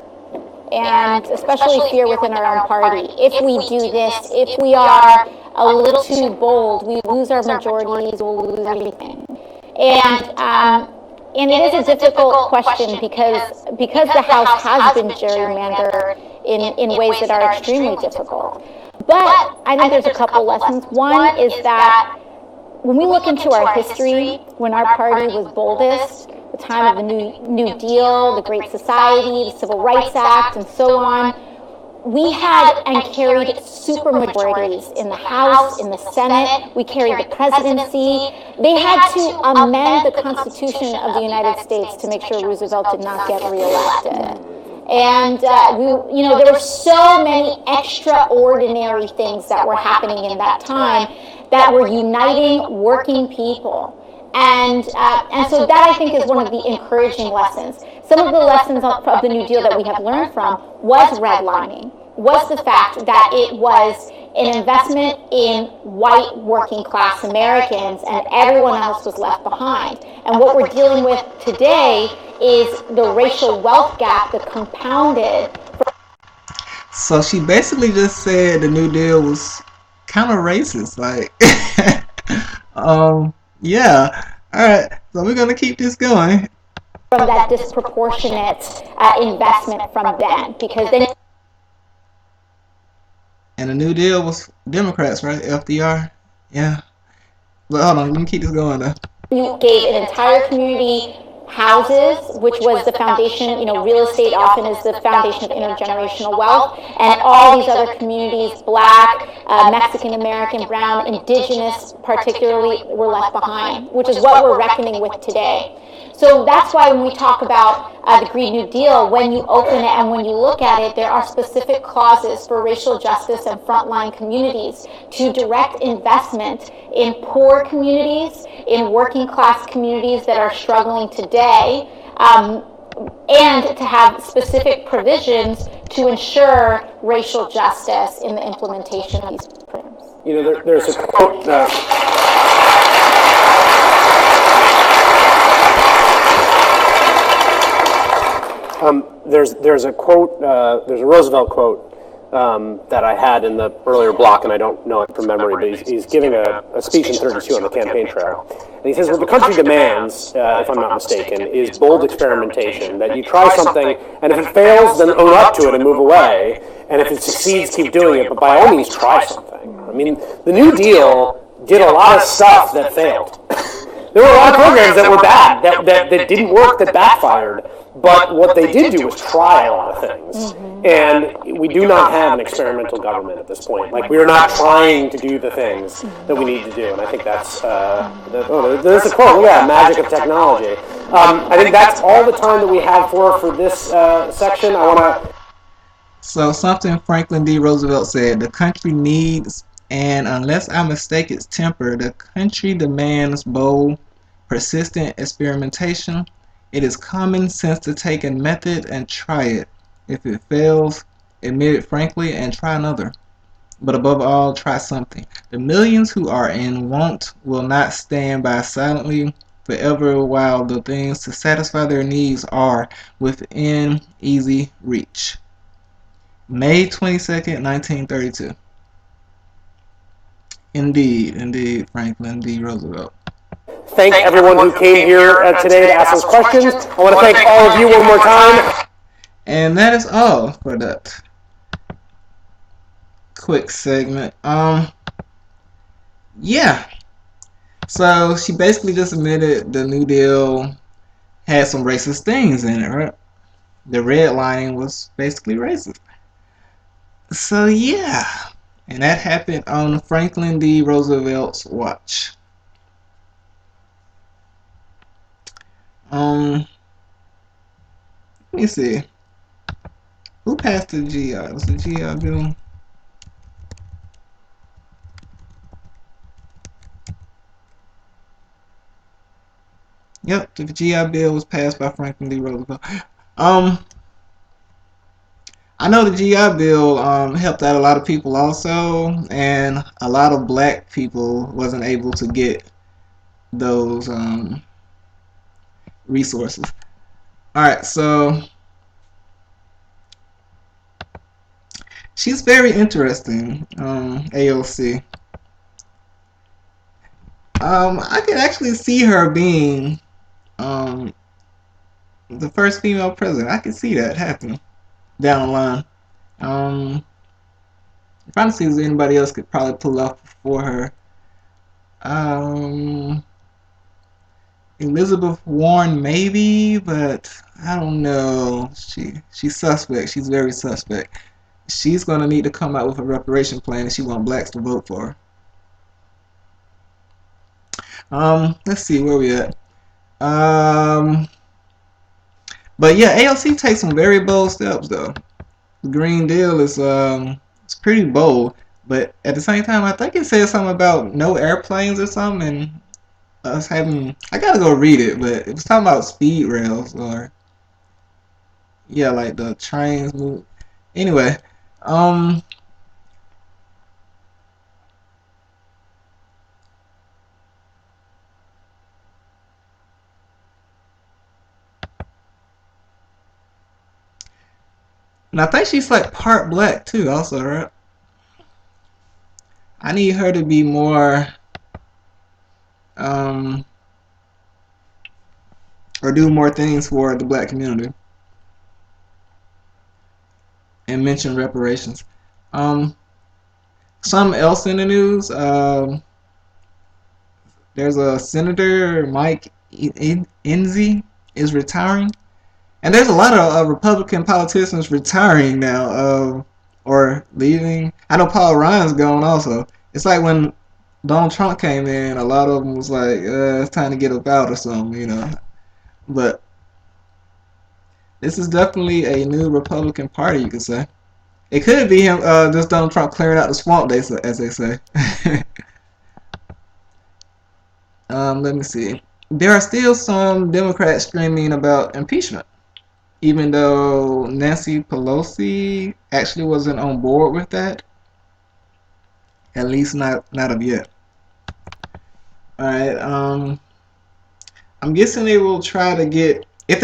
and especially fear within our own party. If we do this, if we are a little too bold, we lose our majorities, we'll lose everything. And it is a difficult question because the House has been gerrymandered in ways that are extremely difficult. But I think there's a couple lessons. One is that when we look into our history, when our party was boldest, the time of the New Deal, the Great Society, the Civil Rights Act, and so on, we had and carried supermajorities in the House, in the Senate. We carried the presidency. They had to amend the Constitution of the United States to make sure Roosevelt did not get reelected. And there were so many extraordinary things that were happening in that time that were uniting working people. And so that, I think, is one of the encouraging lessons. Some of the lessons of the New Deal that we have learned from was redlining, was the fact that it was an investment in white working class Americans, and everyone else was left behind. And what we're dealing with today is the racial wealth gap that compounded. So she basically just said the New Deal was kind of racist. Like, yeah. All right. So we're gonna keep this going. From that disproportionate investment from them, because then. And the New Deal was Democrats, right? FDR. Yeah. But hold on, let me keep this going though. You gave an entire community houses, which was the foundation, real estate often is the foundation of intergenerational wealth, and all these other communities, Black, Mexican American, Brown, Indigenous particularly, were left behind, which is what we're reckoning with today. So that's why when we talk about the Green New Deal, when you open it and when you look at it, there are specific clauses for racial justice and frontline communities to direct investment in poor communities, in working class communities that are struggling today, and to have specific provisions to ensure racial justice in the implementation of these programs. There's a quote. There's a quote. There's a Roosevelt quote that I had in the earlier block, and I don't know it from memory, but he's giving a speech in 32 on the campaign trail. And he says, what the country demands, if I'm not mistaken, is bold experimentation, that you try something, and if it fails, then own up to it and move away, and if it succeeds, keep doing it, but by all means, try something. I mean, the New Deal did a lot of stuff that failed. There were a lot of programs that were bad, that didn't work, that backfired. But what they did do was try a lot of things. And we do not have an experimental government at this point. Like, we are not trying to do the things that we need to do. And I think that's, there's a quote, look at that, magic of technology. I think that's all the time that we have for this section. I want to... So something Franklin D. Roosevelt said, the country needs, and unless I mistake its temper, the country demands bold, persistent experimentation. It is common sense to take a method and try it. If it fails, admit it frankly and try another. But above all, try something. The millions who are in want will not stand by silently forever while the things to satisfy their needs are within easy reach. May 22nd, 1932. Indeed, Franklin D. Roosevelt. Thank everyone who came here today to ask us questions. I want to thank all of you one more time. And that is all for that quick segment. Yeah. So she basically just admitted the New Deal had some racist things in it, right? The redlining was basically racist. So yeah. And that happened on Franklin D. Roosevelt's watch. Let me see. Who passed the GI? Was the GI Bill? Yep, the GI Bill was passed by Franklin D. Roosevelt. I know the GI Bill helped out a lot of people also, and a lot of black people wasn't able to get those resources. Alright, so she's very interesting, AOC. I could actually see her being the first female president. I could see that happening down the line. I'm trying to see if anybody else could probably pull off before her. Elizabeth Warren maybe, but I don't know. She's suspect. She's very suspect. She's gonna need to come out with a reparation plan if she wants blacks to vote for her. Let's see where we at. But yeah, AOC takes some very bold steps though. The Green Deal is it's pretty bold, but at the same time, I think it says something about no airplanes or something, and us having. I gotta go read it, but it was talking about speed rails or yeah, like the trains move. Anyway, And I think she's like part black too, also, right? I need her to be more, or do more things for the black community and mention reparations. Something else in the news. There's a Senator Mike Enzi is retiring, and there's a lot of Republican politicians retiring now, or leaving. I know Paul Ryan's gone also. It's like when Donald Trump came in, a lot of them was like, it's time to get up out or something, you know. But this is definitely a new Republican Party, you could say. It could be him, just Donald Trump clearing out the swamp, as they say. Let me see. There are still some Democrats screaming about impeachment, even though Nancy Pelosi actually wasn't on board with that. At least not of yet. All right. I'm guessing they will try to get, if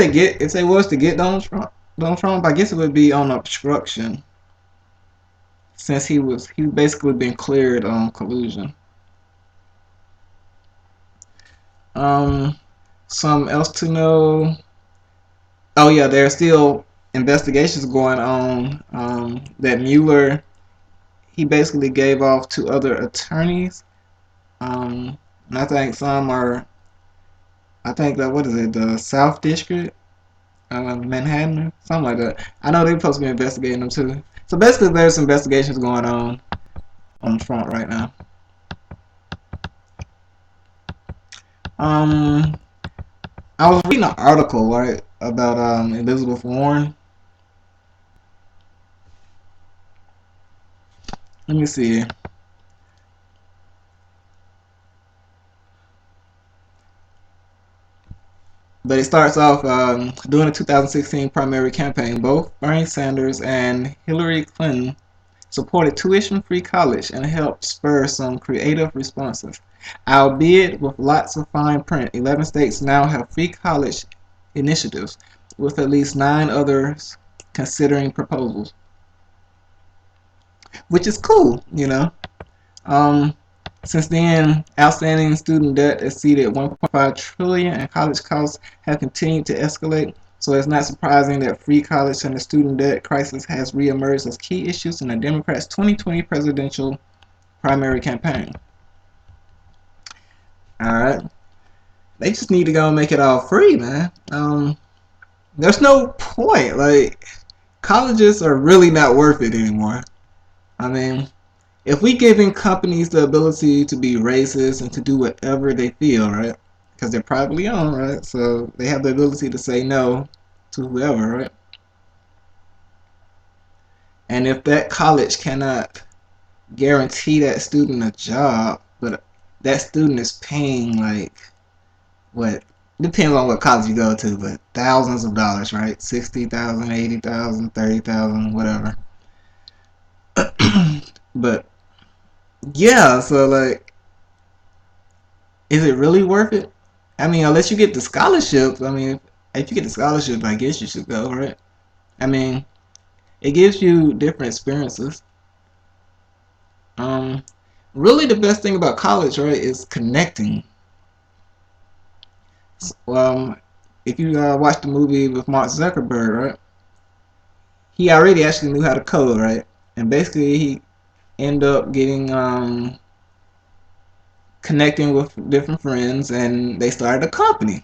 they was to get Donald Trump, I guess it would be on obstruction, since he basically been cleared on collusion. Something else to know. Oh yeah, there are still investigations going on. That Mueller, he basically gave off to other attorneys. And I think some are, I think that, what is it, the South District, Manhattan, something like that. I know they're supposed to be investigating them too. So basically, there's investigations going on the front right now. I was reading an article, right, about Elizabeth Warren. Let me see. But it starts off during the 2016 primary campaign, both Bernie Sanders and Hillary Clinton supported tuition-free college and helped spur some creative responses. Albeit with lots of fine print, 11 states now have free college initiatives, with at least 9 others considering proposals. Which is cool, you know. Since then, outstanding student debt exceeded $1.5 trillion and college costs have continued to escalate, so it's not surprising that free college and the student debt crisis has re-emerged as key issues in the Democrats' 2020 presidential primary campaign. Alright. They just need to go and make it all free, man. There's no point. Like, colleges are really not worth it anymore. I mean, if we giving companies the ability to be racist and to do whatever they feel, right? Because they're privately owned, right? So they have the ability to say no to whoever, right? And if that college cannot guarantee that student a job, but that student is paying like, what? Depends on what college you go to, but thousands of dollars, right? $60,000, $80,000, $30,000, whatever. But yeah, so like, is it really worth it? I mean, unless you get the scholarships. I mean, if you get the scholarship, I guess you should go, right? I mean, it gives you different experiences. Really the best thing about college, right, is connecting. If you watch the movie with Mark Zuckerberg, right, he already actually knew how to code, right? And basically he ended up getting connecting with different friends, and they started a company.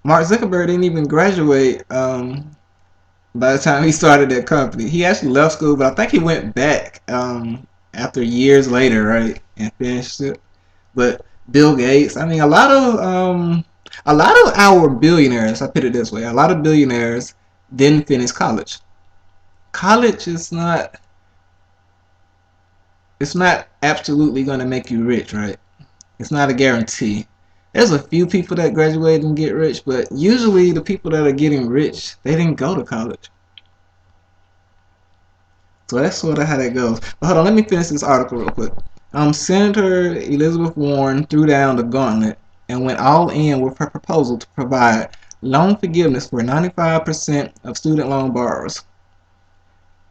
Mark Zuckerberg didn't even graduate by the time he started that company. He actually left school, but I think he went back after years later, right, and finished it. But Bill Gates, I mean, a lot of our billionaires, I put it this way, a lot of billionaires didn't finish college. College is not, it's not absolutely going to make you rich, right? It's not a guarantee. There's a few people that graduate and get rich, but usually the people that are getting rich, they didn't go to college. So that's sort of how that goes. But hold on, let me finish this article real quick. Senator Elizabeth Warren threw down the gauntlet and went all in with her proposal to provide loan forgiveness for 95% of student loan borrowers,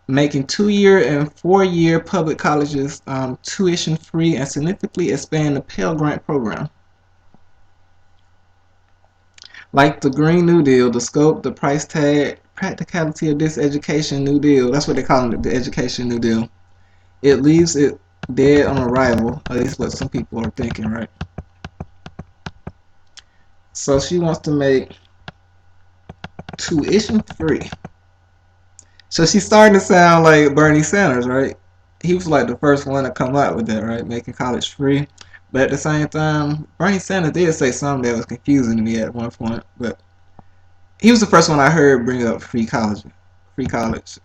making 2-year and 4-year public colleges tuition free, and significantly expand the Pell Grant program. Like the Green New Deal, the scope, the price tag, practicality of this education New Deal, that's what they call it, the education New Deal, it leaves it dead on arrival, at least what some people are thinking, right? So she wants to make tuition free. So she's starting to sound like Bernie Sanders, right? He was like the first one to come out with that, right? Making college free. But at the same time, Bernie Sanders did say something that was confusing to me at one point. But he was the first one I heard bring up free college. Free college.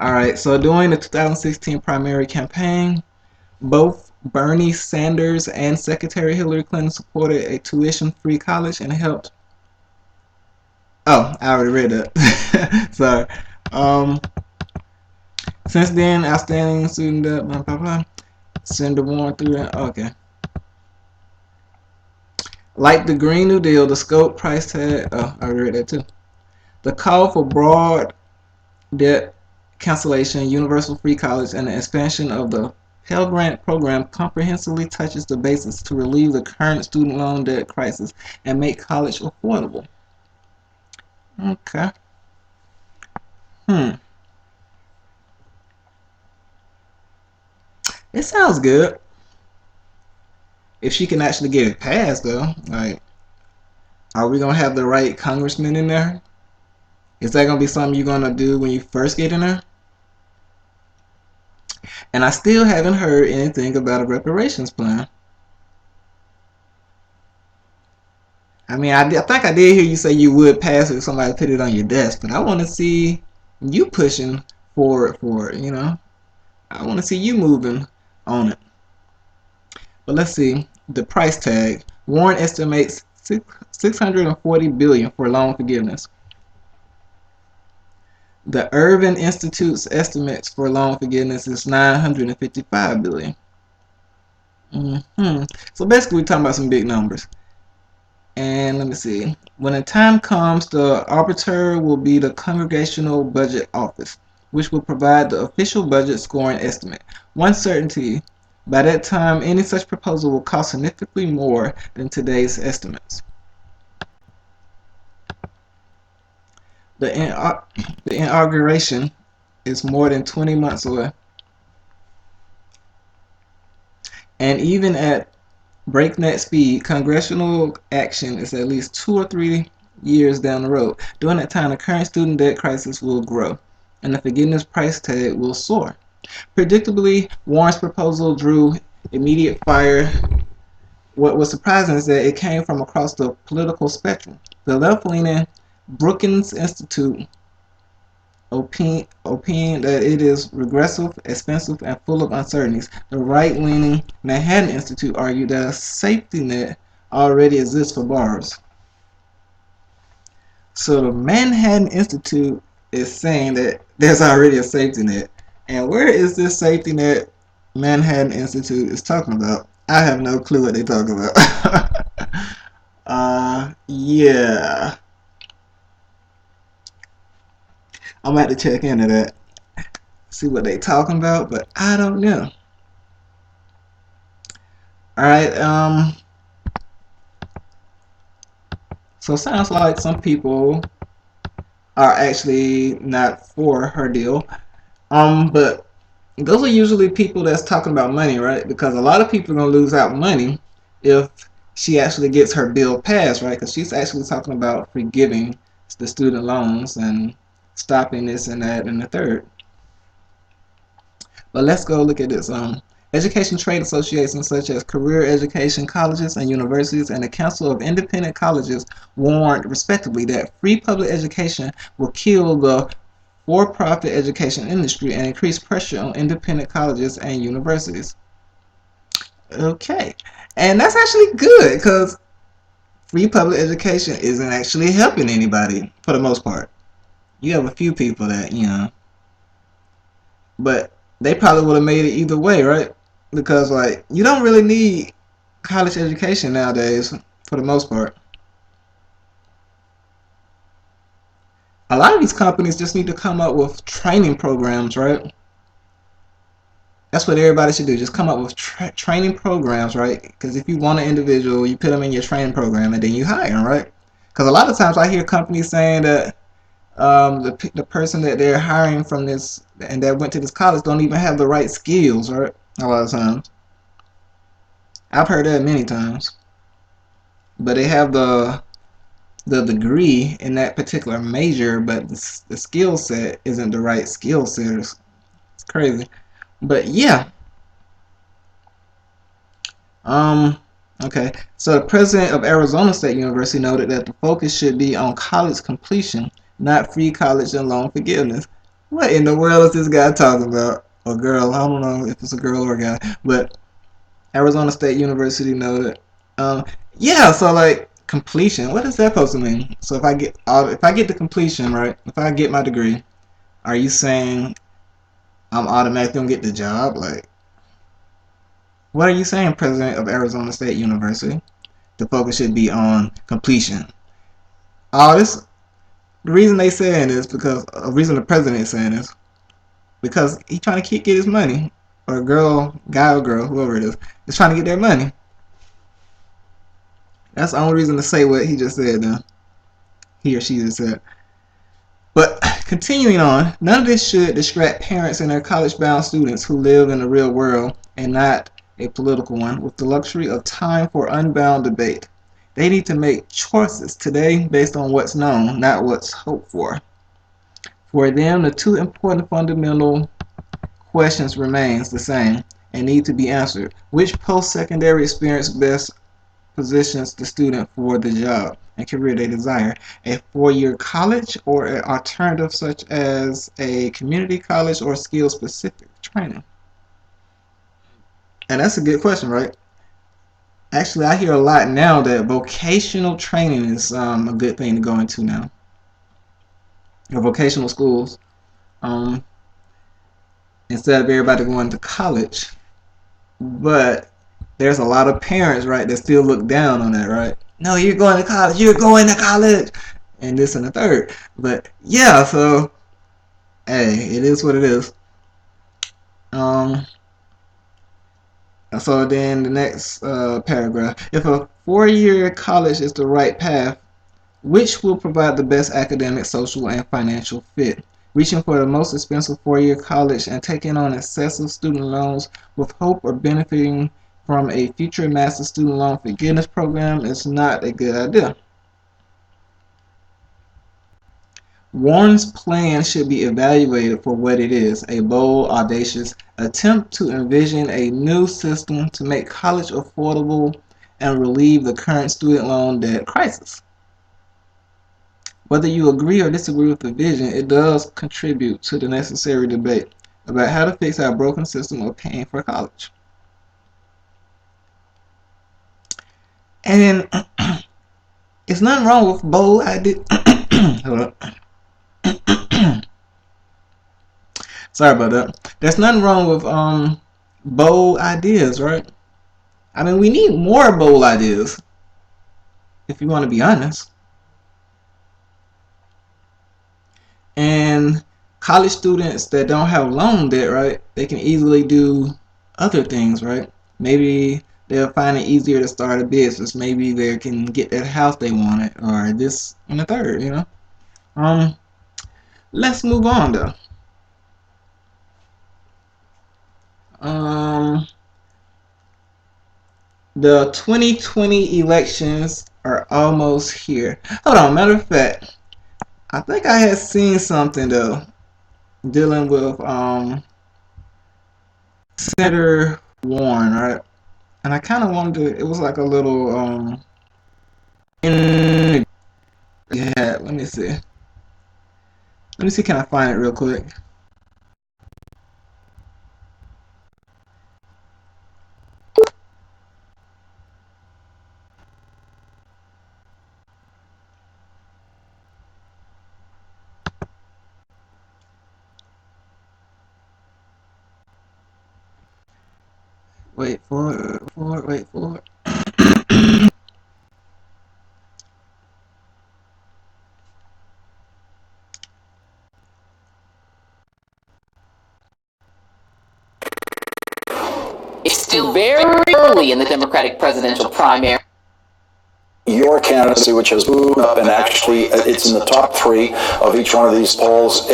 Alright, so during the 2016 primary campaign, both Bernie Sanders and Secretary Hillary Clinton supported a tuition-free college and helped. Oh, I already read that. Sorry. Since then, outstanding student debt, blah, blah, blah. Send the warrant through that. Okay. Like the Green New Deal, the scope, price tag. Oh, I already read that too. The call for broad debt cancellation, universal free college, and the expansion of the Pell Grant program comprehensively touches the basis to relieve the current student loan debt crisis and make college affordable. Okay. It sounds good. If she can actually get it passed, though, like, are we gonna have the right congressman in there? Is that gonna be something you're gonna do when you first get in there? And I still haven't heard anything about a reparations plan. I mean, I think I did hear you say you would pass it if somebody put it on your desk, but I want to see you pushing for it, you know? I want to see you moving on it. But let's see, the price tag. Warren estimates $640 billion for loan forgiveness. The Irving Institute's estimates for loan forgiveness is $955 billion. So basically, we're talking about some big numbers. And let me see. When the time comes, the arbiter will be the Congressional Budget Office, which will provide the official budget scoring estimate. One certainty, by that time, any such proposal will cost significantly more than today's estimates. The inauguration is more than 20 months away. And even at breakneck speed, congressional action is at least 2 or 3 years down the road. During that time, the current student debt crisis will grow, and the forgiveness price tag will soar. Predictably, Warren's proposal drew immediate fire. What was surprising is that it came from across the political spectrum. The left-leaning Brookings Institute opined that it is regressive, expensive, and full of uncertainties. The right-leaning Manhattan Institute argued that a safety net already exists for borrowers. So the Manhattan Institute is saying that there's already a safety net. And where is this safety net Manhattan Institute is talking about? I have no clue what they're talking about. Yeah. I'm gonna have to check into that, see what they talking about, but I don't know. Alright, so it sounds like some people are actually not for her deal. But those are usually people that's talking about money, right? Because a lot of people are gonna lose out money if she actually gets her bill passed, right? Because she's actually talking about forgiving the student loans and stopping this and that and the third. But let's go look at this. Education trade associations such as Career Education Colleges and Universities and the Council of Independent Colleges warned respectively that free public education will kill the for-profit education industry and increase pressure on independent colleges and universities. Okay, and that's actually good because free public education isn't actually helping anybody for the most part. You have a few people that, you know, but they probably would have made it either way, right? Because, like, you don't really need college education nowadays for the most part. A lot of these companies just need to come up with training programs, right? That's what everybody should do. Just come up with training programs, right? Because if you want an individual, you put them in your training program and then you hire them, right? Because a lot of times I hear companies saying that the person that they're hiring from this and that went to this college don't even have the right skills, right? A lot of times. I've heard that many times. But they have the degree in that particular major, but the skill set isn't the right skill set. It's crazy. But yeah. Okay. So the president of Arizona State University noted that the focus should be on college completion, not free college and loan forgiveness. What in the world is this guy talking about? Or girl? I don't know if it's a girl or a guy. But Arizona State University noted. Yeah. So like completion. What is that supposed to mean? So if I get the completion, right? If I get my degree, are you saying I'm automatically gonna get the job? Like, what are you saying, President of Arizona State University? The focus should be on completion. Oh, this the reason they saying this because the reason the president is saying this because he's trying to get his money, or girl, guy or girl, whoever it is trying to get their money. That's the only reason to say what he just said. Now, he or she just said. But continuing on, none of this should distract parents and their college-bound students who live in the real world and not a political one with the luxury of time for unbound debate. They need to make choices today based on what's known, not what's hoped for. For them, the two important fundamental questions remains the same and need to be answered. Which post-secondary experience best positions the student for the job and career they desire? A four-year college or an alternative such as a community college or skill-specific training? And that's a good question, right? Actually, I hear a lot now that vocational training is a good thing to go into now. Or vocational schools. Instead of everybody going to college. But there's a lot of parents, right, that still look down on that, right? No, you're going to college. You're going to college. And this and the third. But yeah, so hey, it is what it is. So then the next paragraph. If a four-year college is the right path, which will provide the best academic, social, and financial fit? Reaching for the most expensive four-year college and taking on excessive student loans with hope of benefiting from a future master student loan forgiveness program is not a good idea. Warren's plan should be evaluated for what it is, a bold, audacious attempt to envision a new system to make college affordable and relieve the current student loan debt crisis. Whether you agree or disagree with the vision, it does contribute to the necessary debate about how to fix our broken system of paying for college. And it's nothing wrong with bold ideas. Hold up. Sorry about that. There's nothing wrong with bold ideas, right? I mean, we need more bold ideas, if you want to be honest. And college students that don't have loan debt, right, they can easily do other things, right? Maybe they'll find it easier to start a business. Maybe they can get that house they wanted, or this and the third, you know. Let's move on though. The 2020 elections are almost here. Hold on, matter of fact, I think I had seen something though dealing with Senator Warren, right? And I kind of wanted to. It was like a little yeah. Let me see. Let me see. Can I find it real quick? Wait for it. Wait for it. very early in the Democratic presidential primary. Your candidacy, which has moved up, and actually it's in the top 3 of each one of these polls,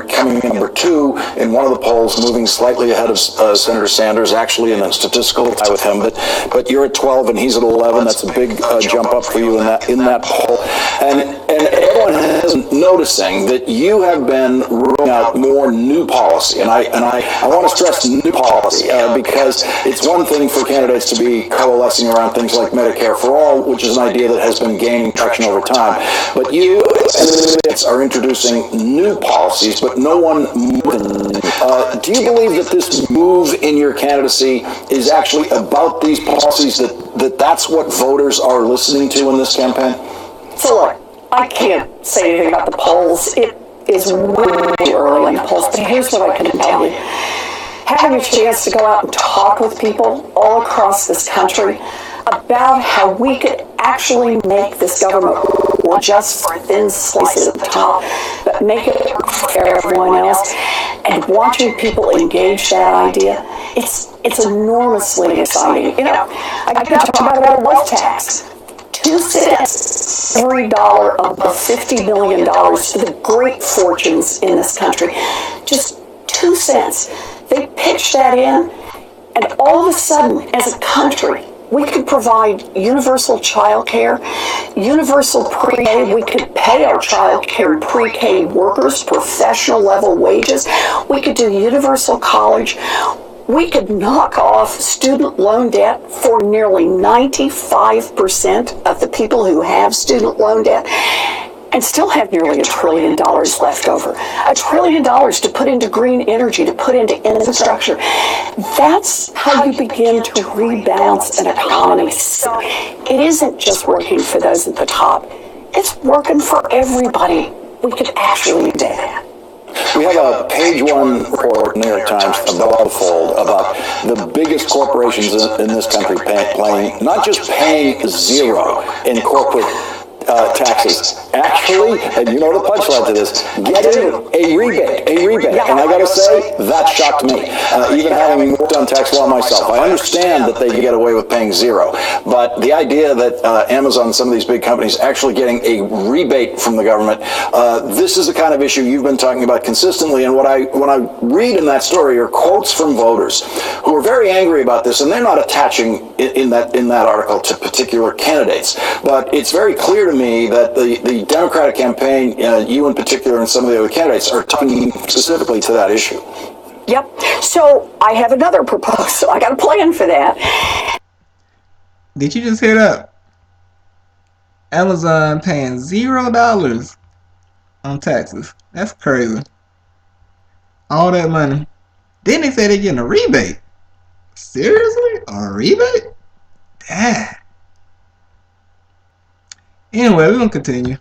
coming number 2 in one of the polls, moving slightly ahead of Senator Sanders, actually in a statistical tie with him, but you're at 12 and he's at 11. That's a big jump up for you in that poll. And everyone is noticing that you have been rolling out more new policy, and I want to stress new policy because it's one thing for candidates to be coalescing around things like Medicare for All, which is an idea that has been gaining traction over time. But you are introducing new policies, but no one moving. Do you believe that this move in your candidacy is actually about these policies, that's what voters are listening to in this campaign? So look, I can't say anything about the polls. It is way early in the polls, but here's what I can tell you. Having a chance to go out and talk with people all across this country about how we could actually make this government work just for thin slices at the top, but make it work for everyone else, and watching people engage that idea, it's enormously exciting. You know, I got to talk about a wealth tax. 2 cents every dollar above $50 million to the great fortunes in this country. Just 2 cents. They pitched that in, and all of a sudden, as a country, we could provide universal child care, universal pre-K. We could pay our child care and pre-K workers professional level wages. We could do universal college. We could knock off student loan debt for nearly 95% of the people who have student loan debt, and still have nearly $1 trillion left over. $1 trillion to put into green energy, to put into infrastructure. That's how you begin to rebalance an economy. So it isn't just working for those at the top. It's working for everybody. We could actually do that. We have a page 1 report in the New York Times above the fold about the biggest corporations in this country paying, not just paying zero in corporate taxes, actually, and you know the punchline to this, getting a rebate. And I gotta say, that shocked me. Even having worked on tax law myself, I understand that they get away with paying zero, but the idea that Amazon and some of these big companies actually getting a rebate from the government, this is the kind of issue you've been talking about consistently, and when I read in that story are quotes from voters who are very angry about this, and they're not attaching in that article to particular candidates, but it's very clear to me that the Democratic campaign, you in particular and some of the other candidates, are talking specifically to that issue. Yep. So I have another proposal. I got a plan for that. Did you just hear that? Amazon paying $0 on taxes. That's crazy. All that money. Then they say they're getting a rebate. Seriously? A rebate? Damn. Anyway, we're going to continue.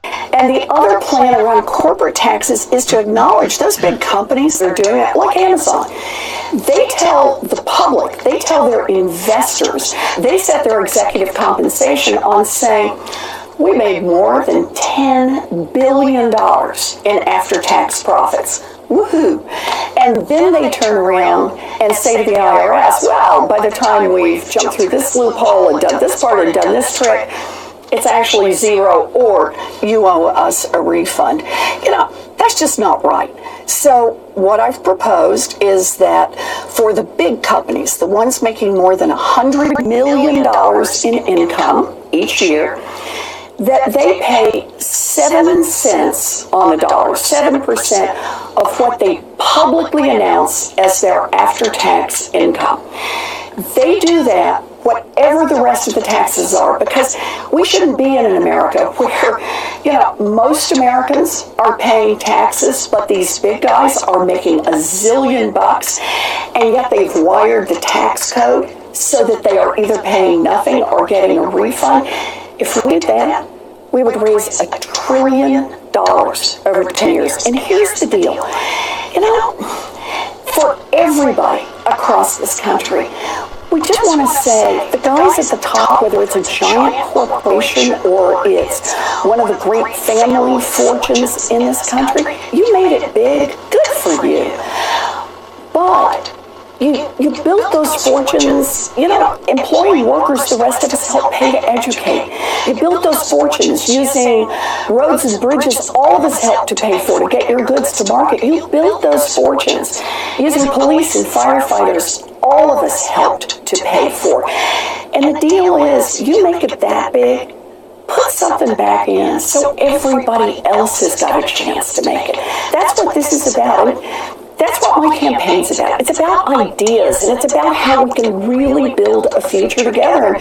And the other plan around corporate taxes is to acknowledge those big companies that are doing it, like Amazon. They tell the public, they tell their investors, they set their executive compensation on saying, we made more than $10 billion in after-tax profits. Woohoo! And then they turn around and say to the IRS, well, by the time we've jumped through this loophole and done this part and done this trick, it's actually zero, or you owe us a refund. You know, that's just not right. So what I've proposed is that for the big companies, the ones making more than $100 million in income each year, that they pay 7 cents on the dollar, 7% of what they publicly announce as their after-tax income. They do that whatever the rest of the taxes are, because we shouldn't be in an America where, you know, most Americans are paying taxes, but these big guys are making a zillion bucks, and yet they've wired the tax code so that they are either paying nothing or getting a refund. If we did that, we would raise $1 trillion over 10 years. And here's the deal. You know, for everybody across this country, we just want to say, the guys at the top, whether it's a giant corporation or it's one of the great family fortunes in this country, you made it big, good for you. But You built those fortunes, employing workers the rest of us help pay to educate. You built those fortunes using roads and bridges all of us help to pay for to get your goods to market. You built those fortunes using police and firefighters, all of us helped to pay for. And the deal is, you make it that big, put something back in so everybody else has got a chance to make it. That's what this is about. That's what my campaign's about. It's about ideas, and it's about how we can really build a future together.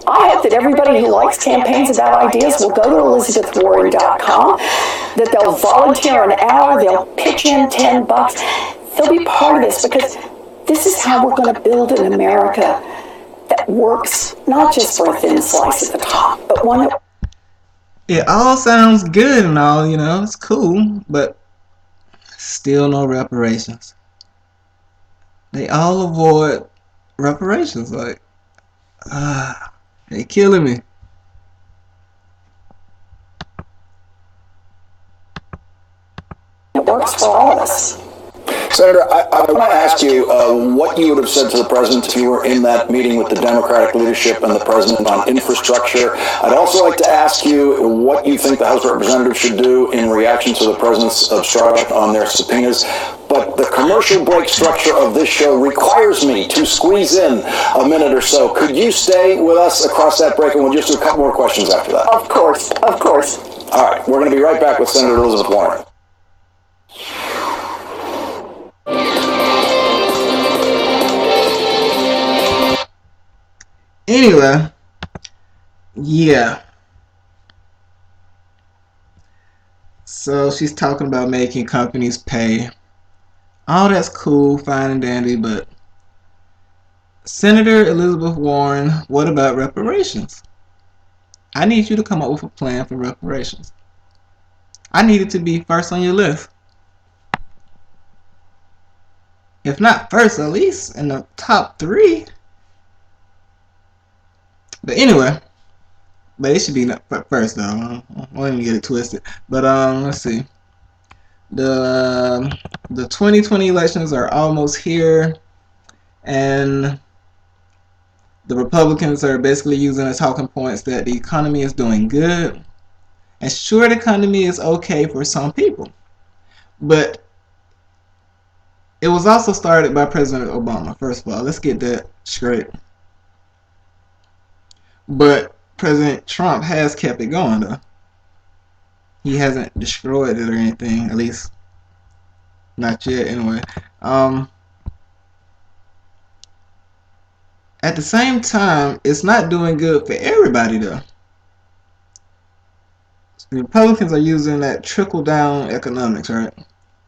I hope that everybody who likes campaigns about ideas will go to ElizabethWarren.com, that they'll volunteer an hour, they'll pitch in $10. They'll be part of this, because this is how we're going to build an America that works, not just for a thin slice at the top, but one that... It all sounds good and all, it's cool, but still no reparations. They all avoid reparations, they killing me. It works for all of us. Senator, I want to ask you what you would have said to the president if you were in that meeting with the Democratic leadership and the president on infrastructure. I'd also like to ask you what you think the House of Representatives should do in reaction to the president's obstruction on their subpoenas. But the commercial break structure of this show requires me to squeeze in a minute or so. Could you stay with us across that break, and we'll just do a couple more questions after that? Of course. All right, we're going to be right back with Senator Elizabeth Warren. Anyway, yeah. So she's talking about making companies pay. All that's cool, fine and dandy, but Senator Elizabeth Warren, what about reparations? I need you to come up with a plan for reparations. I need it to be first on your list. If not first, at least in the top 3. But anyway, it should be first though. I don't even get it twisted. But let's see. The 2020 elections are almost here, and the Republicans are basically using as talking points that the economy is doing good. And sure, the economy is okay for some people, but it was also started by President Obama. First of all, let's get that straight. But President Trump has kept it going, though. He hasn't destroyed it or anything, at least not yet, anyway. At the same time, it's not doing good for everybody, though. The Republicans are using that trickle-down economics, right?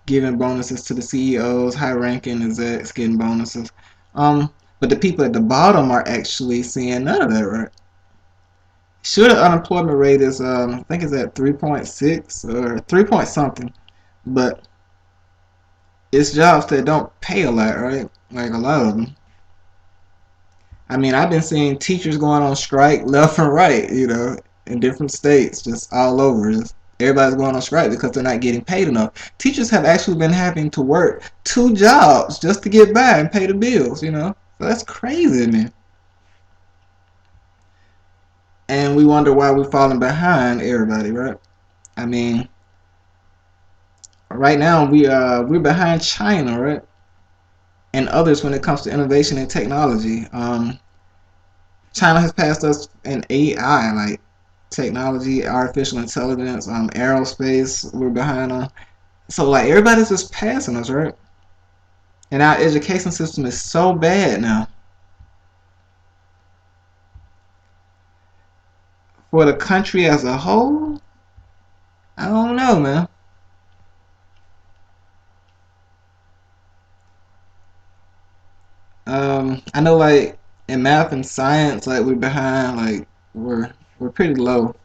Giving bonuses to the CEOs, high-ranking execs getting bonuses. But the people at the bottom are actually seeing none of that, right? Sure, the unemployment rate is, I think it's at 3.6 or 3 point something, but it's jobs that don't pay a lot, right? Like a lot of them. I mean, I've been seeing teachers going on strike left and right, in different states, just all over. Everybody's going on strike because they're not getting paid enough. Teachers have actually been having to work 2 jobs just to get by and pay the bills, So that's crazy, man. And we wonder why we're falling behind everybody, right? I mean, right now we're behind China, right? And others when it comes to innovation and technology. China has passed us in AI, like technology, artificial intelligence, aerospace. We're behind on. So like everybody's just passing us, right? And our education system is so bad now. For the country as a whole, I don't know, man. I know, like in math and science, like we're behind. Like we're pretty low.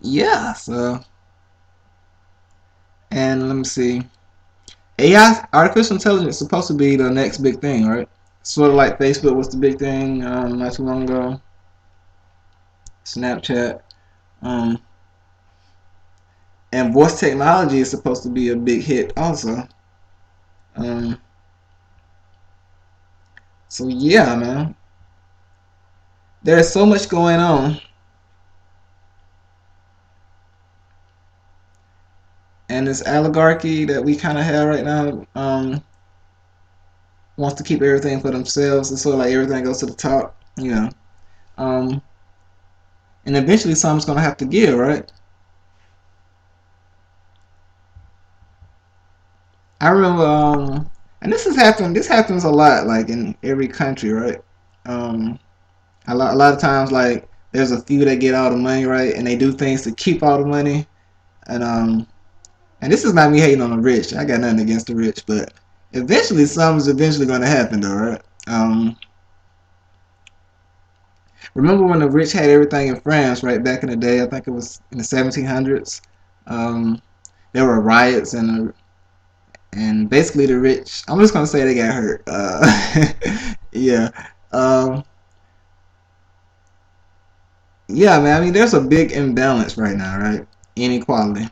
Yeah. So, and let me see. AI, artificial intelligence, is supposed to be the next big thing, right? Sort of like Facebook was the big thing not too long ago. Snapchat. And voice technology is supposed to be a big hit also. So yeah, man. There's so much going on. And this oligarchy that we kind of have right now wants to keep everything for themselves. It's sort of like everything goes to the top, you know. And eventually something's going to have to give, right? I remember, and this happens a lot, like in every country, right? A lot of times, like, there's a few that get all the money, right? And they do things to keep all the money. And this is not me hating on the rich. I got nothing against the rich, but eventually something's eventually going to happen, though, right? Remember when the rich had everything in France, right? Back in the day, I think it was in the 1700s. There were riots and basically the rich. I'm just gonna say they got hurt. Yeah. Yeah, man. I mean, there's a big imbalance right now, right? Inequality.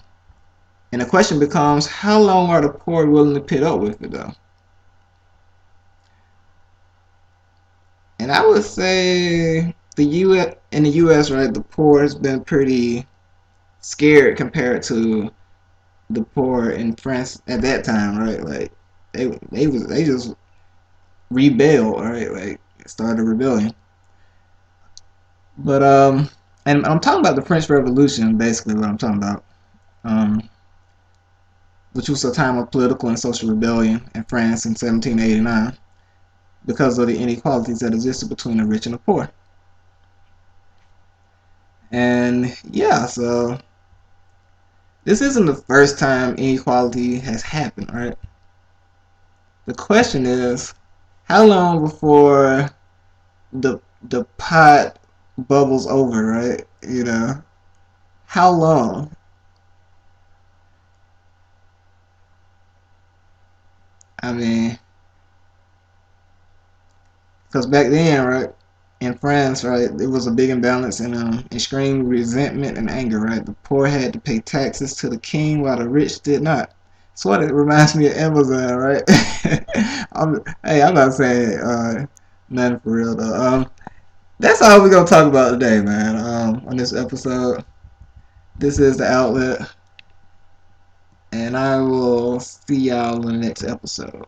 And the question becomes, how long are the poor willing to put up with it, though? And I would say in the U.S., right, the poor has been pretty scared compared to the poor in France at that time, right? Like they just rebelled, right? Like started a rebellion. But and I'm talking about the French Revolution, basically what I'm talking about. Which was a time of political and social rebellion in France in 1789 because of the inequalities that existed between the rich and the poor. And yeah, so this isn't the first time inequality has happened, right? The question is, how long before the pot bubbles over, right? You know, how long? I mean, because back then, right, in France, right, it was a big imbalance and extreme resentment and anger, right? The poor had to pay taxes to the king while the rich did not. So what it reminds me of Amazon, right? I'm not saying nothing for real though. That's all we're gonna talk about today, man. On this episode. This is the outlet, and I will see y'all in the next episode.